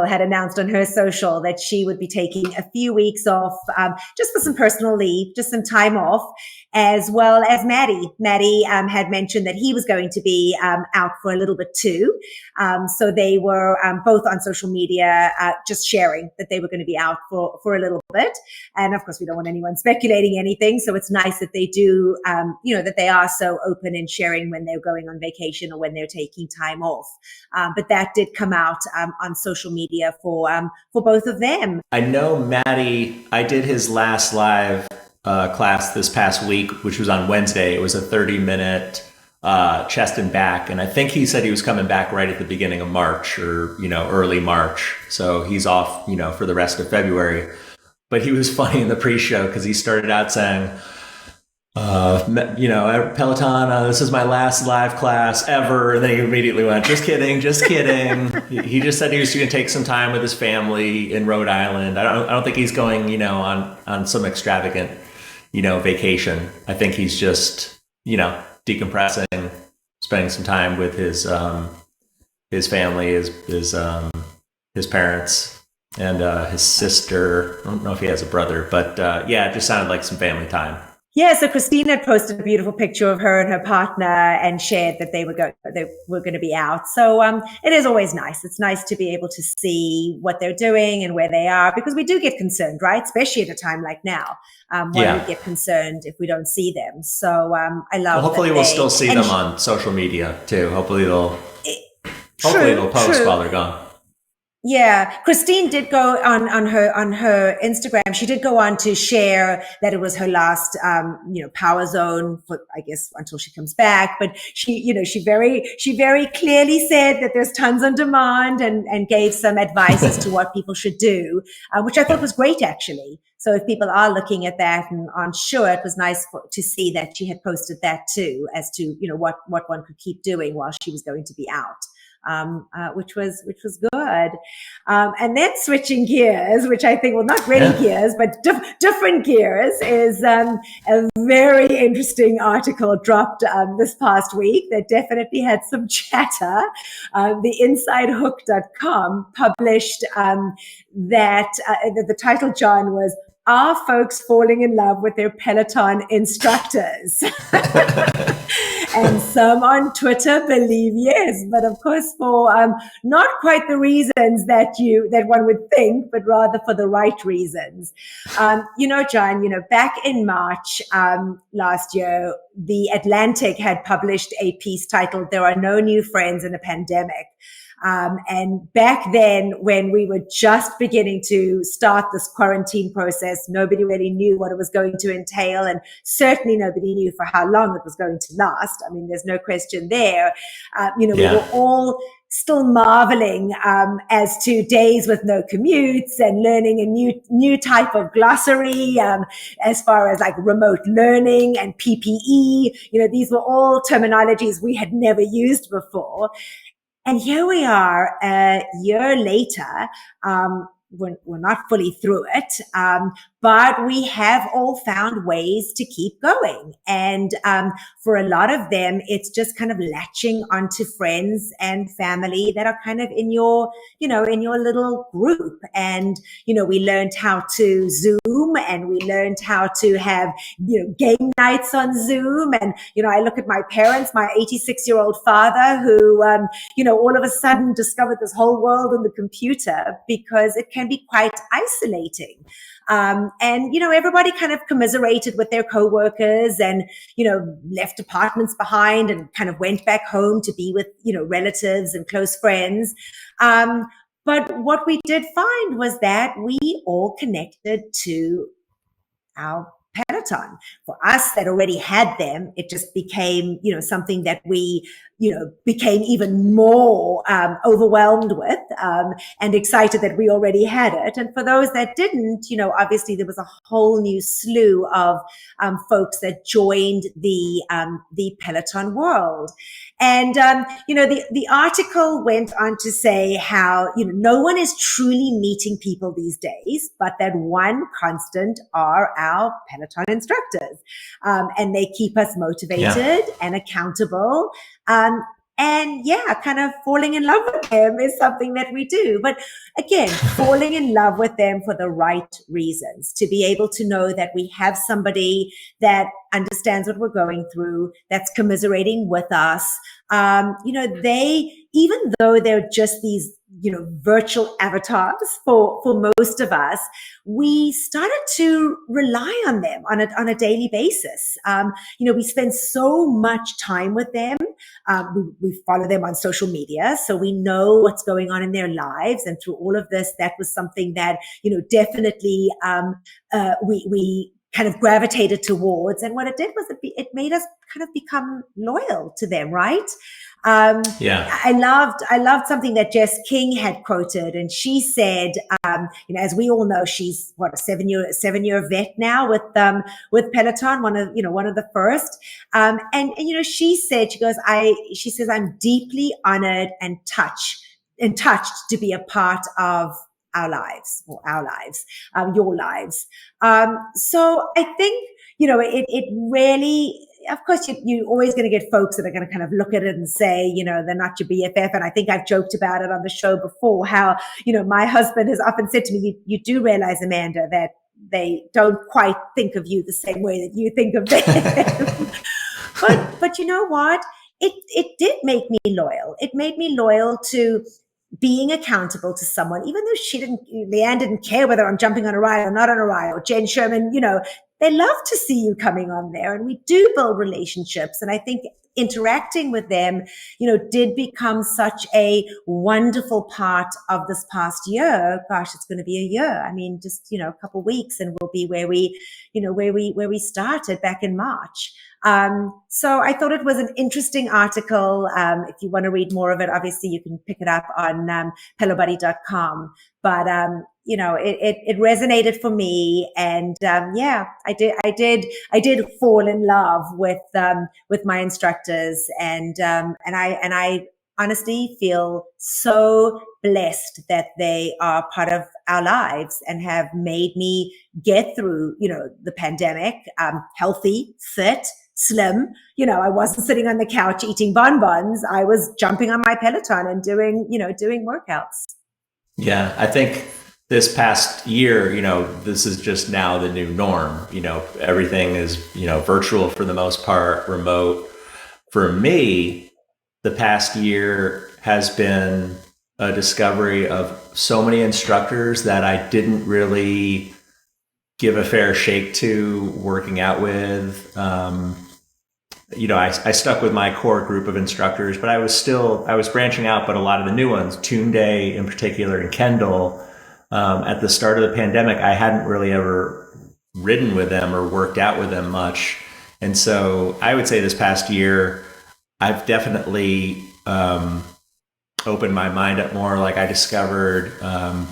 Speaker 1: had announced on her social that she would be taking a few weeks off, just for some personal leave, just some time off, as well as Matty. Matty had mentioned that he was going to be out for a little bit too. So they were both on social media, just sharing that they were going to be out for a little bit. And of course, we don't want anyone speculating anything. So it's nice that they do, that they are so open in sharing when they're going on vacation or when they're taking time off. But that did come out on social media for both of them.
Speaker 2: I know Matty, I did his last live class this past week, which was on Wednesday. It was a 30-minute chest and back. And I think he said he was coming back right at the beginning of March or, early March. So he's off, for the rest of February. But he was funny in the pre-show because he started out saying, Peloton, this is my last live class ever. And then he immediately went, just kidding. He just said he was going to take some time with his family in Rhode Island. I don't think he's going, on some extravagant, vacation. I think he's just, decompressing, spending some time with his family, his parents, and his sister. I don't know if he has a brother, but it just sounded like some family time.
Speaker 1: Yeah, so Kristin had posted a beautiful picture of her and her partner and shared that they were going to be out. So it is always nice. It's nice to be able to see what they're doing and where they are, because we do get concerned, right? Especially at a time like now. We get concerned if we don't see them. So I love. Well,
Speaker 2: hopefully, we'll still see them on social media too. Hopefully, they'll post while they're gone.
Speaker 1: Yeah, Kristin did go on her Instagram. She did go on to share that it was her last, power zone for, I guess, until she comes back. But she very clearly said that there's tons on demand and gave some advice as to what people should do, which I thought was great, actually. So if people are looking at that and aren't sure, it was nice to see that she had posted that too, as to, what one could keep doing while she was going to be out. Which was good. And then switching gears, which I think, well, not really gears, but different gears, is a very interesting article dropped this past week that definitely had some chatter. The InsideHook.com published that the title, John, was "Are Folks Falling in Love with Their Peloton Instructors?" And some on Twitter believe yes, but of course for not quite the reasons that one would think, but rather for the right reasons. John, back in March last year, The Atlantic had published a piece titled "There Are No New Friends in a Pandemic." And back then, when we were just beginning to start this quarantine process, nobody really knew what it was going to entail, and certainly nobody knew for how long it was going to last. I mean, there's no question there. We were all still marveling as to days with no commutes and learning a new type of glossary as far as like remote learning and PPE. These were all terminologies we had never used before. And here we are a year later. We're not fully through it, but we have all found ways to keep going. And for a lot of them, it's just kind of latching onto friends and family that are kind of in your little group. And, we learned how to Zoom, and we learned how to have, game nights on Zoom. And, I look at my parents, my 86-year-old father, who, all of a sudden discovered this whole world on the computer, because it can be quite isolating. And, everybody kind of commiserated with their coworkers and, left apartments behind and kind of went back home to be with, relatives and close friends. But what we did find was that we all connected to our Peloton. For us that already had them, it just became, something that we, became even more overwhelmed with. and excited that we already had it. And for those that didn't, obviously there was a whole new slew of folks that joined the Peloton world. And, the article went on to say how, no one is truly meeting people these days, but that one constant are our Peloton instructors. And they keep us motivated and accountable. And kind of falling in love with them is something that we do. But again, falling in love with them for the right reasons, to be able to know that we have somebody that understands what we're going through, that's commiserating with us. They, even though they're just these, virtual avatars for most of us, we started to rely on them on a daily basis. We spend so much time with them. We follow them on social media, so we know what's going on in their lives. And through all of this, that was something that, definitely, we kind of gravitated towards. And what it did was it made us kind of become loyal to them, right? I loved something that Jess King had quoted, and she said, as we all know, she's a 7-year vet now with Peloton, one of the first. And she says, I'm deeply honored and touched to be a part of your lives. So I think, it really, of course, you're always going to get folks that are going to kind of look at it and say, they're not your BFF. And I think I've joked about it on the show before, how, my husband has often said to me, you do realize, Amanda, that they don't quite think of you the same way that you think of them. But you know what? It did make me loyal. It made me loyal to being accountable to someone, even though Leanne didn't care whether I'm jumping on a ride or not on a ride, or Jen Sherman, they love to see you coming on there, and we do build relationships. And I think interacting with them, did become such a wonderful part of this past year. Gosh, it's going to be a year. I mean, just, a couple of weeks and we'll be where we started back in March. So I thought it was an interesting article. If you want to read more of it, obviously you can pick it up on pelobuddy.com. But it resonated for me, and I did fall in love with my instructors, and I honestly feel so blessed that they are part of our lives and have made me get through the pandemic healthy, fit, slim. I wasn't sitting on the couch eating bonbons. I was jumping on my Peloton and doing workouts.
Speaker 2: Yeah, I think this past year, this is just now the new norm. Everything is, virtual for the most part, remote. For me, the past year has been a discovery of so many instructors that I didn't really give a fair shake to working out with. I stuck with my core group of instructors, but I was branching out, but a lot of the new ones, Tunde in particular, and Kendall, at the start of the pandemic, I hadn't really ever ridden with them or worked out with them much. And so I would say this past year, I've definitely opened my mind up more. Like I discovered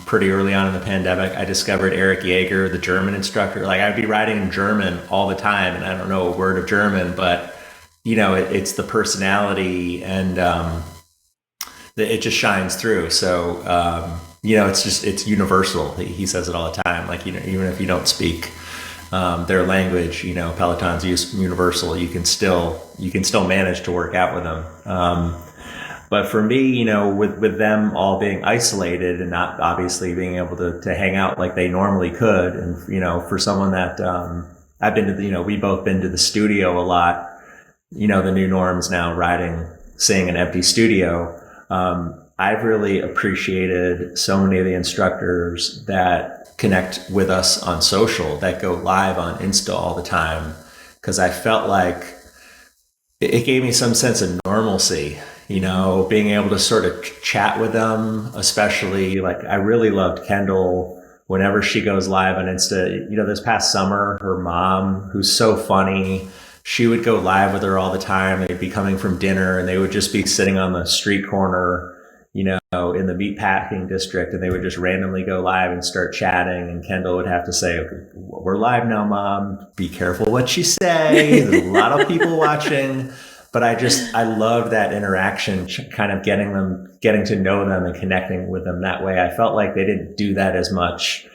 Speaker 2: pretty early on in the pandemic, I discovered Eric Jaeger, the German instructor. Like I'd be riding in German all the time, and I don't know a word of German, but it's the personality, and it just shines through. So it's universal. He says it all the time. Like even if you don't speak their language, Peloton's universal. You can still manage to work out with them. But for me, with them all being isolated and not obviously being able to hang out like they normally could, and for someone that I've been to, we both been to the studio a lot. The new norms now, seeing an empty studio. I've really appreciated so many of the instructors that connect with us on social, that go live on Insta all the time, because I felt like it gave me some sense of normalcy, being able to sort of chat with them, especially like I really loved Kendall whenever she goes live on Insta. This past summer, her mom, who's so funny, she would go live with her all the time. They'd be coming from dinner and they would just be sitting on the street corner, in the meatpacking district, and they would just randomly go live and start chatting. And Kendall would have to say, okay, we're live now, Mom. Be careful what you say. There's a lot of people watching. But I love that interaction, kind of getting to know them and connecting with them that way. I felt like they didn't do that as much.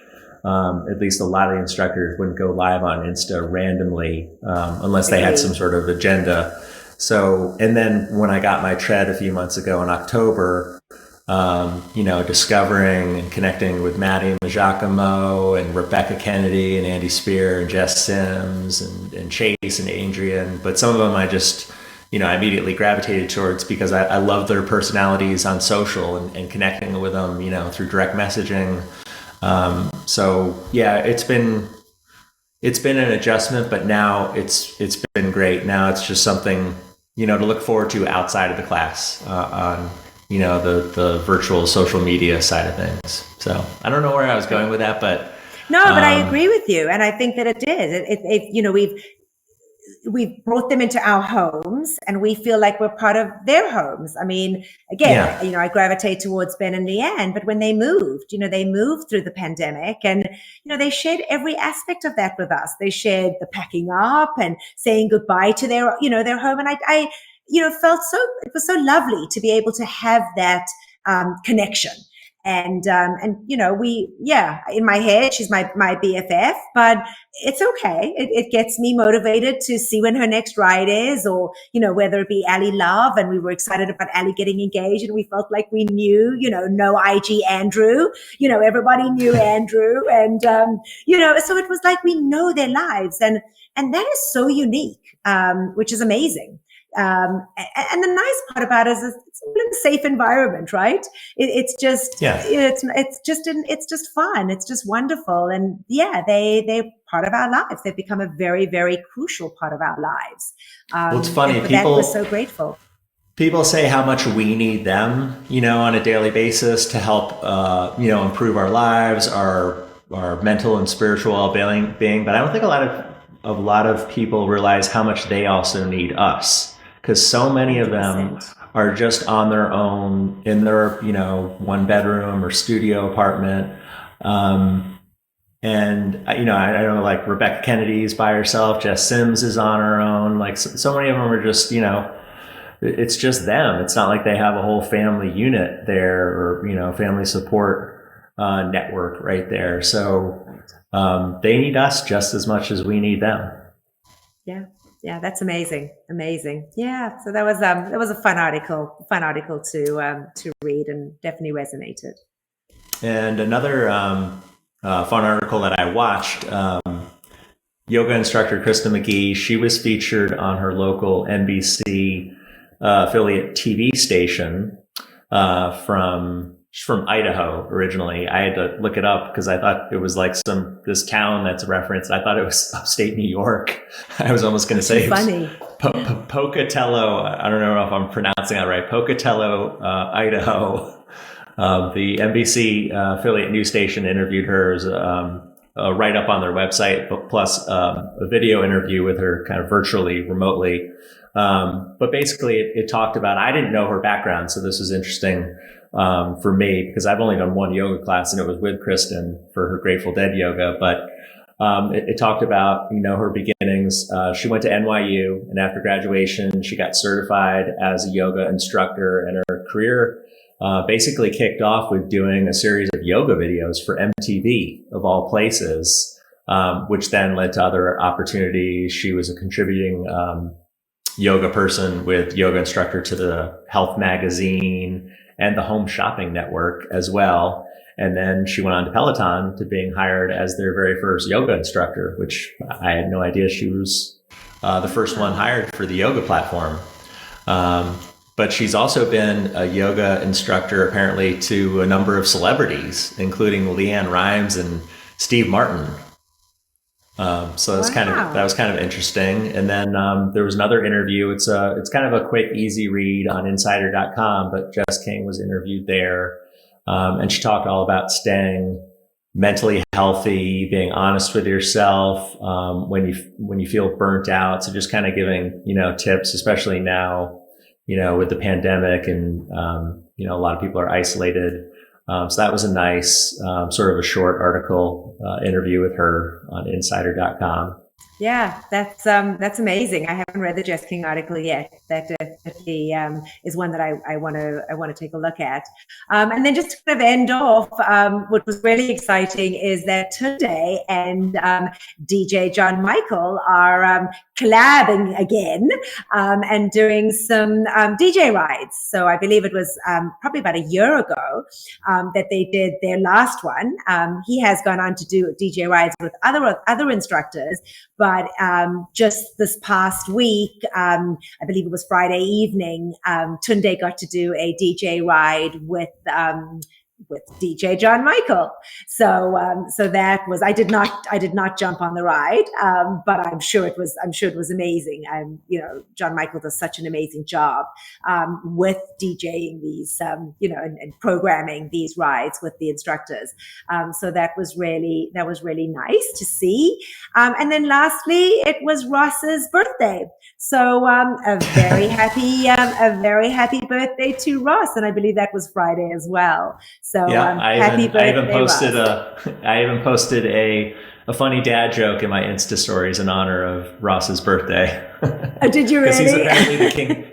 Speaker 2: At least a lot of the instructors wouldn't go live on Insta randomly, unless they had some sort of agenda. So, and then when I got my tread a few months ago in October, discovering and connecting with Matty Giacomo and Rebecca Kennedy and Andy Spear and Jess Sims and Chase and Adrian. But some of them I just, I immediately gravitated towards because I love their personalities on social and connecting with them, through direct messaging. So yeah, it's been an adjustment, but now it's been great. Now it's just something, to look forward to outside of the class, on, the virtual social media side of things. So I don't know where I was going with that, but.
Speaker 1: No, but I agree with you. And I think that it did. We've brought them into our homes and we feel like we're part of their homes. I mean, again, I gravitate towards Ben and Leanne, but when they moved through the pandemic and, they shared every aspect of that with us. They shared the packing up and saying goodbye to their home. And I it was so lovely to be able to have that connection. And in my head, she's my BFF, but it's okay. It gets me motivated to see when her next ride is, or, whether it be Allie Love. And we were excited about Allie getting engaged and we felt like we knew, no IG Andrew, everybody knew Andrew. And, so it was like we know their lives and that is so unique, which is amazing. And the nice part about it is it's in a safe environment, right? It's just fun. It's just wonderful. And they're part of our lives. They've become a very, very crucial part of our lives.
Speaker 2: Well, it's funny.
Speaker 1: We're so grateful.
Speaker 2: People say how much we need them, on a daily basis to help, improve our lives, our mental and spiritual well-being. But I don't think a lot of people realize how much they also need us. Because so many of them are just on their own in their, one bedroom or studio apartment. And, I don't know, like Rebecca Kennedy's by herself, Jess Sims is on her own. Like so many of them are just, it's just them. It's not like they have a whole family unit there or, family support network right there. So they need us just as much as we need them.
Speaker 1: Yeah, that's amazing. Amazing. Yeah. So that was a fun article to read and definitely resonated.
Speaker 2: And another fun article that I watched, yoga instructor Kristin McGee, she was featured on her local NBC affiliate TV station She's from Idaho originally. I had to look it up because I thought it was like this town that's referenced. I thought it was upstate New York. I was almost going to say
Speaker 1: funny.
Speaker 2: Pocatello. I don't know if I'm pronouncing that right. Pocatello, Idaho. The NBC affiliate news station interviewed her as a write-up on their website, plus a video interview with her kind of virtually, remotely. But basically it talked about, I didn't know her background, so this was interesting for me because I've only done one yoga class and it was with Kristin for her Grateful Dead yoga. But it talked about, her beginnings. She went to NYU and after graduation, she got certified as a yoga instructor, and her career basically kicked off with doing a series of yoga videos for MTV of all places, which then led to other opportunities. She was a contributing yoga person with Yoga Instructor to the Health Magazine and the Home Shopping Network as well. And then she went on to Peloton to being hired as their very first yoga instructor, which I had no idea she was the first one hired for the yoga platform. But she's also been a yoga instructor apparently to a number of celebrities, including Leanne Rimes and Steve Martin. So that's that was kind of interesting. And then there was another interview. It's kind of a quick, easy read on insider.com, but Jess King was interviewed there. And she talked all about staying mentally healthy, being honest with yourself, when you feel burnt out. So just kind of giving, tips, especially now, with the pandemic and, a lot of people are isolated. So that was a nice, sort of a short article, interview with her on insider.com.
Speaker 1: Yeah, that's amazing. I haven't read the Jess King article yet. That definitely is one that I want to take a look at. And then just to kind of end off, what was really exciting is that Tunde and DJ John Michael are collabing again and doing some DJ rides. So I believe it was probably about a year ago that they did their last one. He has gone on to do DJ rides with other instructors. But just this past week, I believe it was Friday evening, Tunde got to do a DJ ride with DJ John Michael. So that was, I did not jump on the ride, but I'm sure it was amazing. John Michael does such an amazing job with DJing these, and programming these rides with the instructors. So that was really nice to see. And then lastly, it was Ross's birthday. So a very happy birthday to Ross, and I believe that was Friday as well. So
Speaker 2: yeah,
Speaker 1: happy birthday,
Speaker 2: I even posted a funny dad joke in my Insta stories in honor of Ross's birthday.
Speaker 1: Oh, did you really?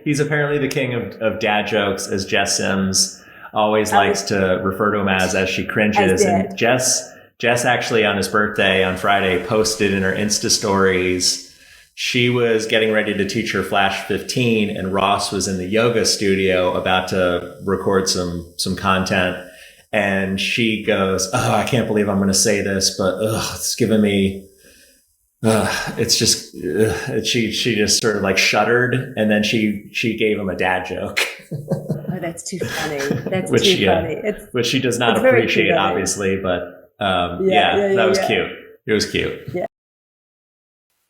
Speaker 2: He's apparently the king of dad jokes, as Jess Sims always likes to refer to him as she cringes. And Jess actually on his birthday on Friday posted in her Insta stories. She was getting ready to teach her Flash 15, and Ross was in the yoga studio about to record some content. And she goes, "Oh, I can't believe I'm going to say this, but it's giving me, it's just," she just sort of like shuddered. And then she gave him a dad joke.
Speaker 1: Oh, that's too funny. That's too funny.
Speaker 2: Which she does not appreciate, obviously, but that was cute. It was cute.
Speaker 1: Yeah.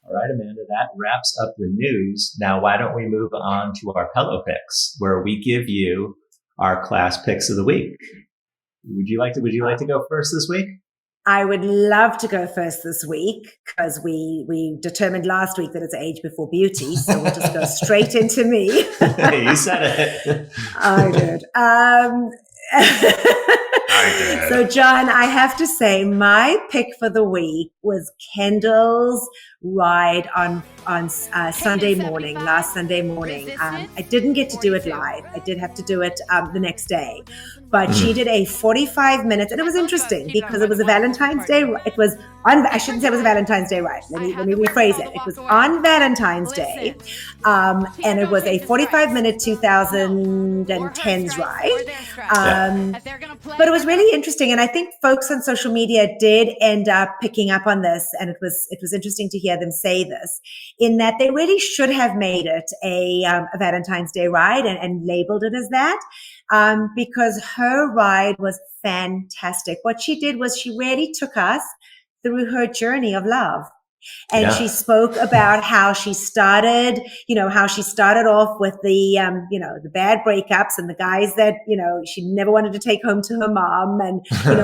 Speaker 2: All right, Amanda, that wraps up the news. Now, why don't we move on to our Pello picks, where we give you our class picks of the week. Would you like to go first this week?
Speaker 1: I would love to go first this week because we determined last week that it's age before beauty. So we'll just go straight into me.
Speaker 2: You said it.
Speaker 1: I did. So, John, I have to say my pick for the week was Kendall's ride on Sunday morning, last Sunday morning. I didn't get to do it live. I did have to do it the next day. But she did a 45 minutes, and it was interesting because it was a Valentine's Day. It was on, I shouldn't say it was a Valentine's Day ride. Let me rephrase it. It was on Valentine's Day, and it was a 45-minute 2010s ride. But it was really interesting, and I think folks on social media did end up picking up on this, and it was interesting to hear them say this, in that they really should have made it a Valentine's Day ride and labeled it as that. Because her ride was fantastic. What she did was she really took us through her journey of love. And she spoke about how she started off with the, the bad breakups and the guys that, she never wanted to take home to her mom, and,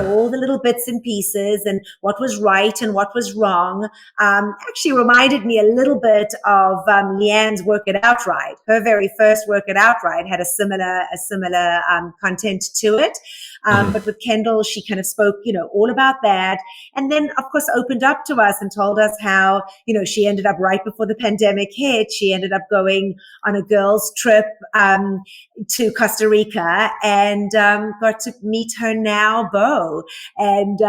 Speaker 1: all the little bits and pieces and what was right and what was wrong. Actually reminded me a little bit of Leanne's Work It Out ride. Her very first Work It Out ride had a similar content to it. But with Kendall, she kind of spoke, all about that. And then, of course, opened up to us and told us how, she ended up right before the pandemic hit. She ended up going on a girls' trip to Costa Rica and got to meet her now beau, and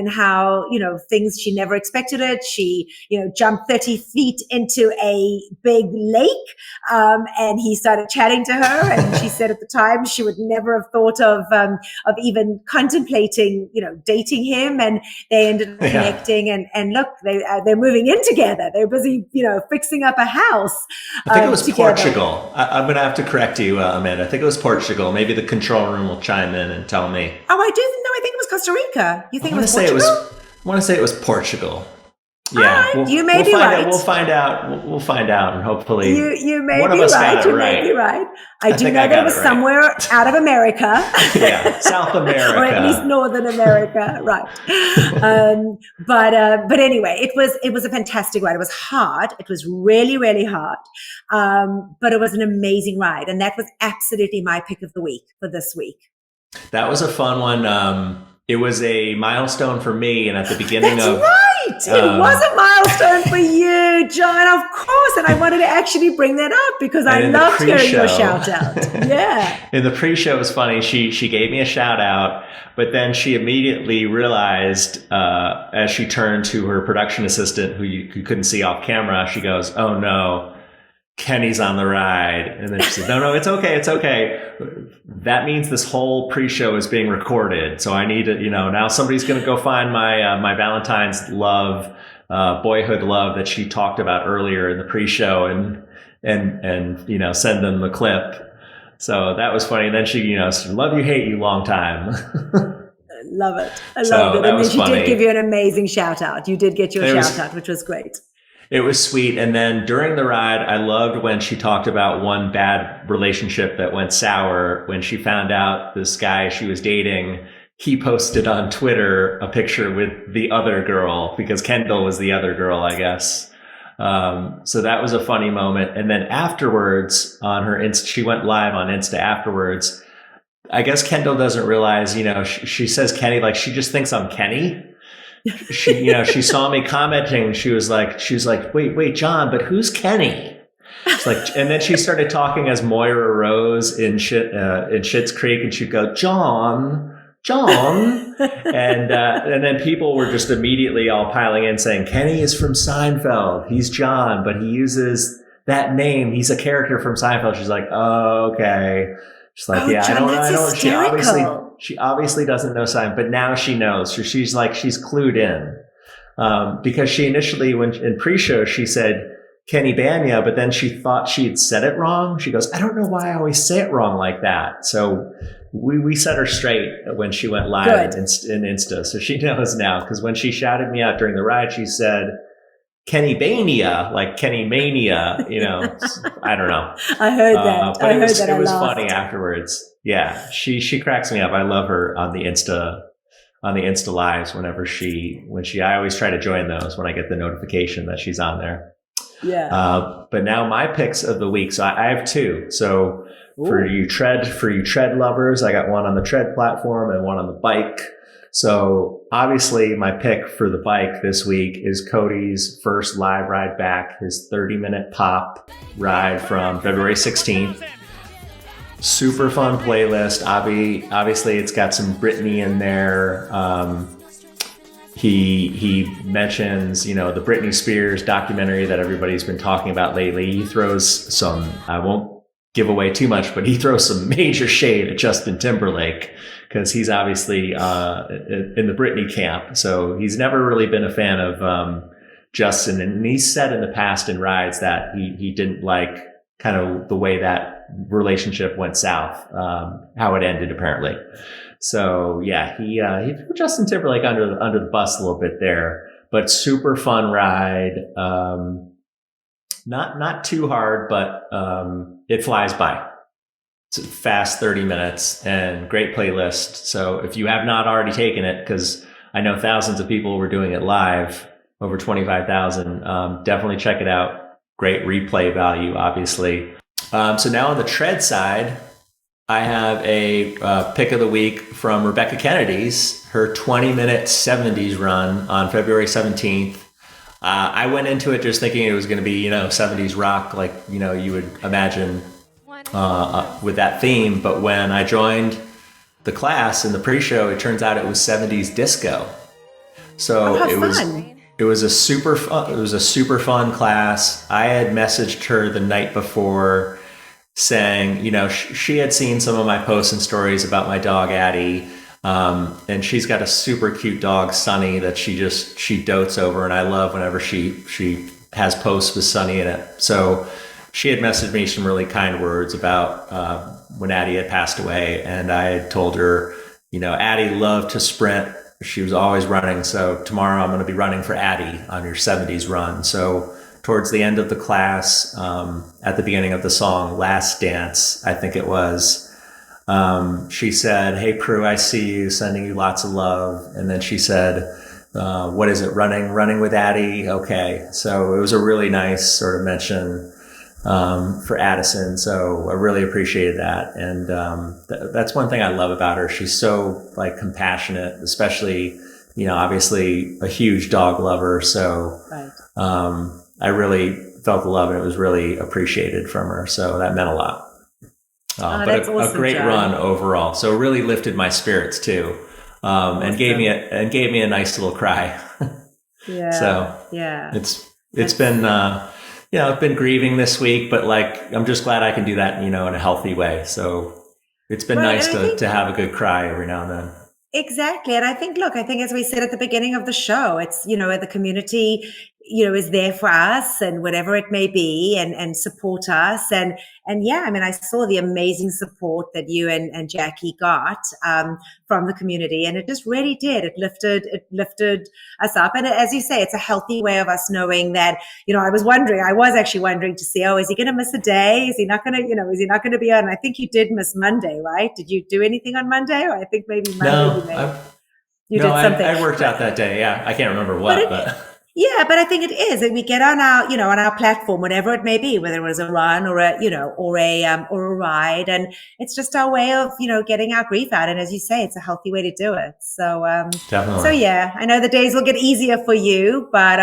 Speaker 1: how, things she never expected it. She, jumped 30 feet into a big lake, and he started chatting to her. And she said at the time she would never have thought of even contemplating, dating him, and they ended up connecting, and look, they're moving in together. They're busy, fixing up a house.
Speaker 2: I think it was together. Portugal. I'm going to have to correct you, Amanda. I think it was Portugal. Maybe the control room will chime in and tell me.
Speaker 1: Oh, I think it was Costa Rica. You think it was Portugal?
Speaker 2: I want to say it was Portugal. Yeah,
Speaker 1: you may be right.
Speaker 2: We'll find out. We'll find out, and hopefully,
Speaker 1: you may
Speaker 2: one
Speaker 1: be
Speaker 2: of us
Speaker 1: right.
Speaker 2: got it
Speaker 1: You
Speaker 2: right.
Speaker 1: may be right. I do
Speaker 2: think
Speaker 1: know
Speaker 2: I
Speaker 1: that
Speaker 2: got
Speaker 1: it was
Speaker 2: it right.
Speaker 1: somewhere out of America.
Speaker 2: Yeah, South America,
Speaker 1: or at least Northern America, right? But anyway, it was a fantastic ride. It was hard. It was really, really hard, but it was an amazing ride, and that was absolutely my pick of the week for this week.
Speaker 2: That was a fun one. It was a milestone for me, and at the beginning
Speaker 1: That's
Speaker 2: of
Speaker 1: right. It was a milestone for you, John, of course. And I wanted to actually bring that up because I loved hearing your shout out. Yeah.
Speaker 2: In the pre-show, it was funny. She gave me a shout out, but then she immediately realized, as she turned to her production assistant, who you couldn't see off camera, she goes, "Oh no, Kenny's on the ride." And then she said, no, it's okay. It's okay. That means this whole pre-show is being recorded. So I need to, now somebody's going to go find my Valentine's love, boyhood love that she talked about earlier in the pre-show and send them the clip. So that was funny. And then she, said, "Love you, hate you, long time."
Speaker 1: I love it. I love it. And then she did give you an amazing shout out. You did get your shout out, which was great.
Speaker 2: It was sweet. And then during the ride, I loved when she talked about one bad relationship that went sour when she found out this guy she was dating. He posted on Twitter a picture with the other girl because Kendall was the other girl, I guess. So that was a funny moment. And then afterwards on her Insta, she went live on Insta afterwards. I guess Kendall doesn't realize, she says Kenny, like she just thinks I'm Kenny. She saw me commenting. She was like, wait, John, but who's Kenny? It's like, and then she started talking as Moira Rose in Schitt's Creek, and she'd go, John, and then people were just immediately all piling in saying, Kenny is from Seinfeld. He's John, but he uses that name. He's a character from Seinfeld. She's like, oh, okay. She's like, yeah,
Speaker 1: John,
Speaker 2: I don't. She obviously doesn't know Seinfeld, but now she knows. So she's clued in. Because she initially, when in pre-show, she said Kenny Banya, but then she thought she had said it wrong. She goes, I don't know why I always say it wrong like that. So we set her straight when she went live in Insta. So she knows now, because when she shouted me out during the ride, she said Kenny Bania, like Kenny Mania, I don't know.
Speaker 1: I heard that.
Speaker 2: But it was funny afterwards. Yeah, she cracks me up. I love her on the Insta lives I always try to join those when I get the notification that she's on there.
Speaker 1: Yeah.
Speaker 2: But now my picks of the week. So I have two. So for you tread lovers, I got one on the tread platform and one on the bike. So obviously my pick for the bike this week is Cody's first live ride back, his 30-minute pop ride from February 16th. Super fun playlist. Obviously it's got some Britney in there. He mentions, the Britney Spears documentary that everybody's been talking about lately. He throws some, I won't give away too much, but he throws some major shade at Justin Timberlake because he's obviously in the Britney camp. So he's never really been a fan of Justin. And he's said in the past in rides that he didn't like kind of the way that relationship went south, how it ended apparently. So yeah, he threw Justin Timberlake under the bus a little bit there, but super fun ride. Not too hard, but it flies by. It's a fast 30 minutes and great playlist. So if you have not already taken it, because I know thousands of people were doing it live, over 25,000, definitely check it out. Great replay value, obviously. So now on the tread side, I have a pick of the week from Rebecca Kennedy's, her 20-minute 70s run on February 17th. I went into it just thinking it was going to be, 70s rock, like, you would imagine with that theme. But when I joined the class in the pre-show, it turns out it was 70s disco. So it was a super fun class. I had messaged her the night before saying, she had seen some of my posts and stories about my dog Addie. And she's got a super cute dog, Sunny, that she dotes over. And I love whenever she has posts with Sunny in it. So she had messaged me some really kind words about, when Addie had passed away. And I had told her, Addie loved to sprint she was always running. So tomorrow I'm going to be running for Addie on your 70s run. So towards the end of the class, at the beginning of the song, Last Dance, I think it was, she said, "Hey, Prue, I see you, sending you lots of love." And then she said, "What is it? Running with Addie?" Okay. So it was a really nice sort of mention for Addison. So I really appreciated that. And that's one thing I love about her. She's so like compassionate, especially, you know, obviously a huge dog lover. So
Speaker 1: Right.
Speaker 2: I really felt the love, and it was really appreciated from her. So that meant a lot. But
Speaker 1: that's
Speaker 2: a
Speaker 1: awesome,
Speaker 2: great
Speaker 1: John.
Speaker 2: run overall. So it really lifted my spirits too. And gave me a nice little cry.
Speaker 1: Yeah.
Speaker 2: So
Speaker 1: yeah.
Speaker 2: it's been, you know, I've been grieving this week, but like, I'm just glad I can do that, you know, in a healthy way. So it's been
Speaker 1: Right,
Speaker 2: nice
Speaker 1: and I think-
Speaker 2: to have a good cry every now and then.
Speaker 1: Exactly. And I think as we said at the beginning of the show, it's, you know, the community, you know, is there for us and whatever it may be and support us. And yeah, I mean, I saw the amazing support that you and Jackie got from the community, and it just really did. It lifted us up. And as you say, it's a healthy way of us knowing that, you know, I was actually wondering to see, is he going to miss a day? Is he not going to be on? And I think you did miss Monday, right? Did you do anything on Monday? Or I think maybe Monday you did something.
Speaker 2: I worked out that day. Yeah. I can't remember what, but.
Speaker 1: Yeah, but I think it is, and we get on our platform, whatever it may be, whether it was a run or a ride, and it's just our way of, you know, getting our grief out. And as you say, it's a healthy way to do it. So,
Speaker 2: Definitely.
Speaker 1: So yeah, I know the days will get easier for you, but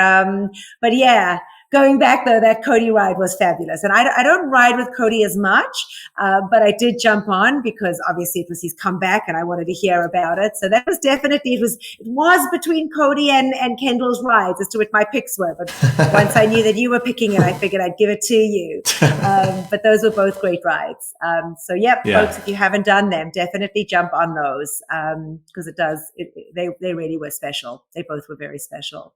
Speaker 1: yeah. Going back though, that Cody ride was fabulous, and I don't ride with Cody as much, but I did jump on because obviously it was his comeback, and I wanted to hear about it. So that was definitely it was between Cody and Kendall's rides as to what my picks were. But once I knew that you were picking it, I figured I'd give it to you. But those were both great rides. So yeah, folks, if you haven't done them, definitely jump on those because they really were special. They both were very special.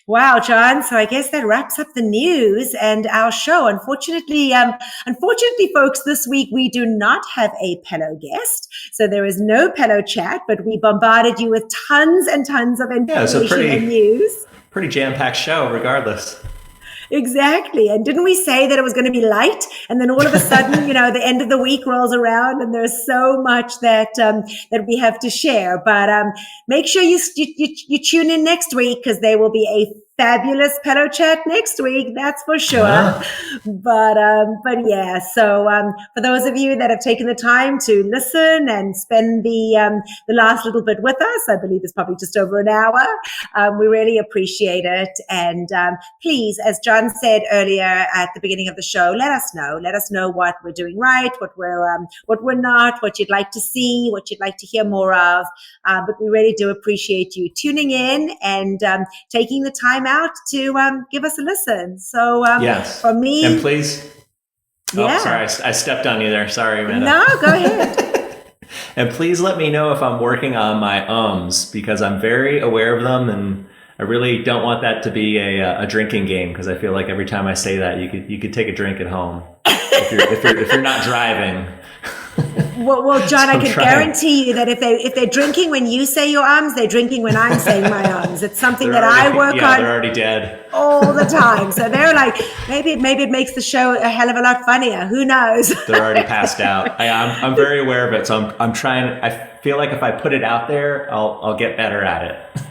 Speaker 1: Wow, John. So I guess that wraps up the news and our show. Unfortunately, folks, this week we do not have a Pelo guest. So there is no Pelo chat, but we bombarded you with tons and tons of information and news.
Speaker 2: Pretty jam-packed show, regardless.
Speaker 1: Exactly. And didn't we say that it was going to be light? And then all of a sudden, you know, the end of the week rolls around and there's so much that we have to share. But make sure you tune in next week because there will be a fabulous Pelo chat next week. That's for sure. Yeah. But yeah, so for those of you that have taken the time to listen and spend the last little bit with us, I believe it's probably just over an hour. We really appreciate it. And please, as John said earlier at the beginning of the show, let us know. Let us know what we're doing right, what we're not, what you'd like to see, what you'd like to hear more of. But we really do appreciate you tuning in and taking the time out to give us a listen. So
Speaker 2: yes.
Speaker 1: For me,
Speaker 2: and please. Yeah. Oh, sorry, I stepped on you there. Sorry, Amanda.
Speaker 1: No, go ahead.
Speaker 2: And please let me know if I'm working on my ums because I'm very aware of them, and I really don't want that to be a drinking game because I feel like every time I say that, you could take a drink at home if you're not driving.
Speaker 1: Well, John, I can guarantee you that if they're drinking when you say your arms, they're drinking when I'm saying my arms. It's something that I work on.
Speaker 2: They're already dead
Speaker 1: all the time. So they're like, maybe it makes the show a hell of a lot funnier. Who knows?
Speaker 2: They're already passed out. I'm very aware of it. So I'm trying. I feel like if I put it out there, I'll get better at it.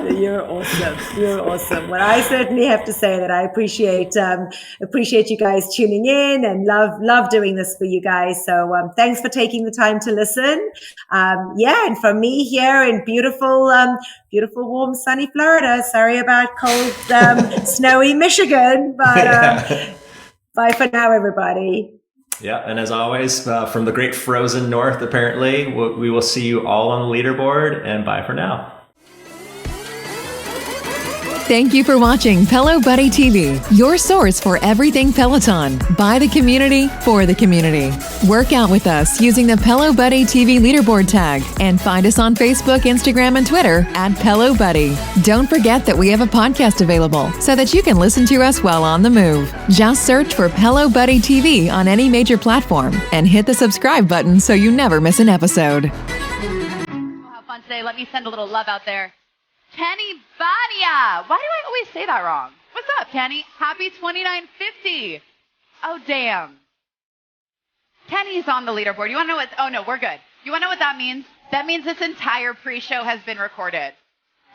Speaker 1: You're awesome. You're awesome. Well, I certainly have to say that I appreciate you guys tuning in and love doing this for you guys. So thanks for taking the time to listen. And from me here in beautiful, warm, sunny Florida. Sorry about cold, snowy Michigan, but bye for now, everybody.
Speaker 2: Yeah, and as always, from the great frozen north, apparently, we will see you all on the leaderboard, and bye for now.
Speaker 3: Thank you for watching Pelo Buddy TV, your source for everything Peloton, by the community, for the community. Work out with us using the Pelo Buddy TV leaderboard tag and find us on Facebook, Instagram, and Twitter at Pelo Buddy. Don't forget that we have a podcast available so that you can listen to us while on the move. Just search for Pelo Buddy TV on any major platform and hit the subscribe button so you never miss an episode.
Speaker 4: Have fun today. Let me send a little love out there. Kenny Bania. Why do I always say that wrong? What's up, Kenny? Happy 2950. Oh, damn. Kenny's on the leaderboard. You want to know what? Oh, no, we're good. You want to know what that means? That means this entire pre-show has been recorded.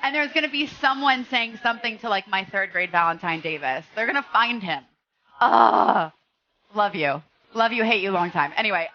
Speaker 4: And there's going to be someone saying something to, like, my third grade Valentine Davis. They're going to find him. Love you. Love you, hate you, long time. Anyway,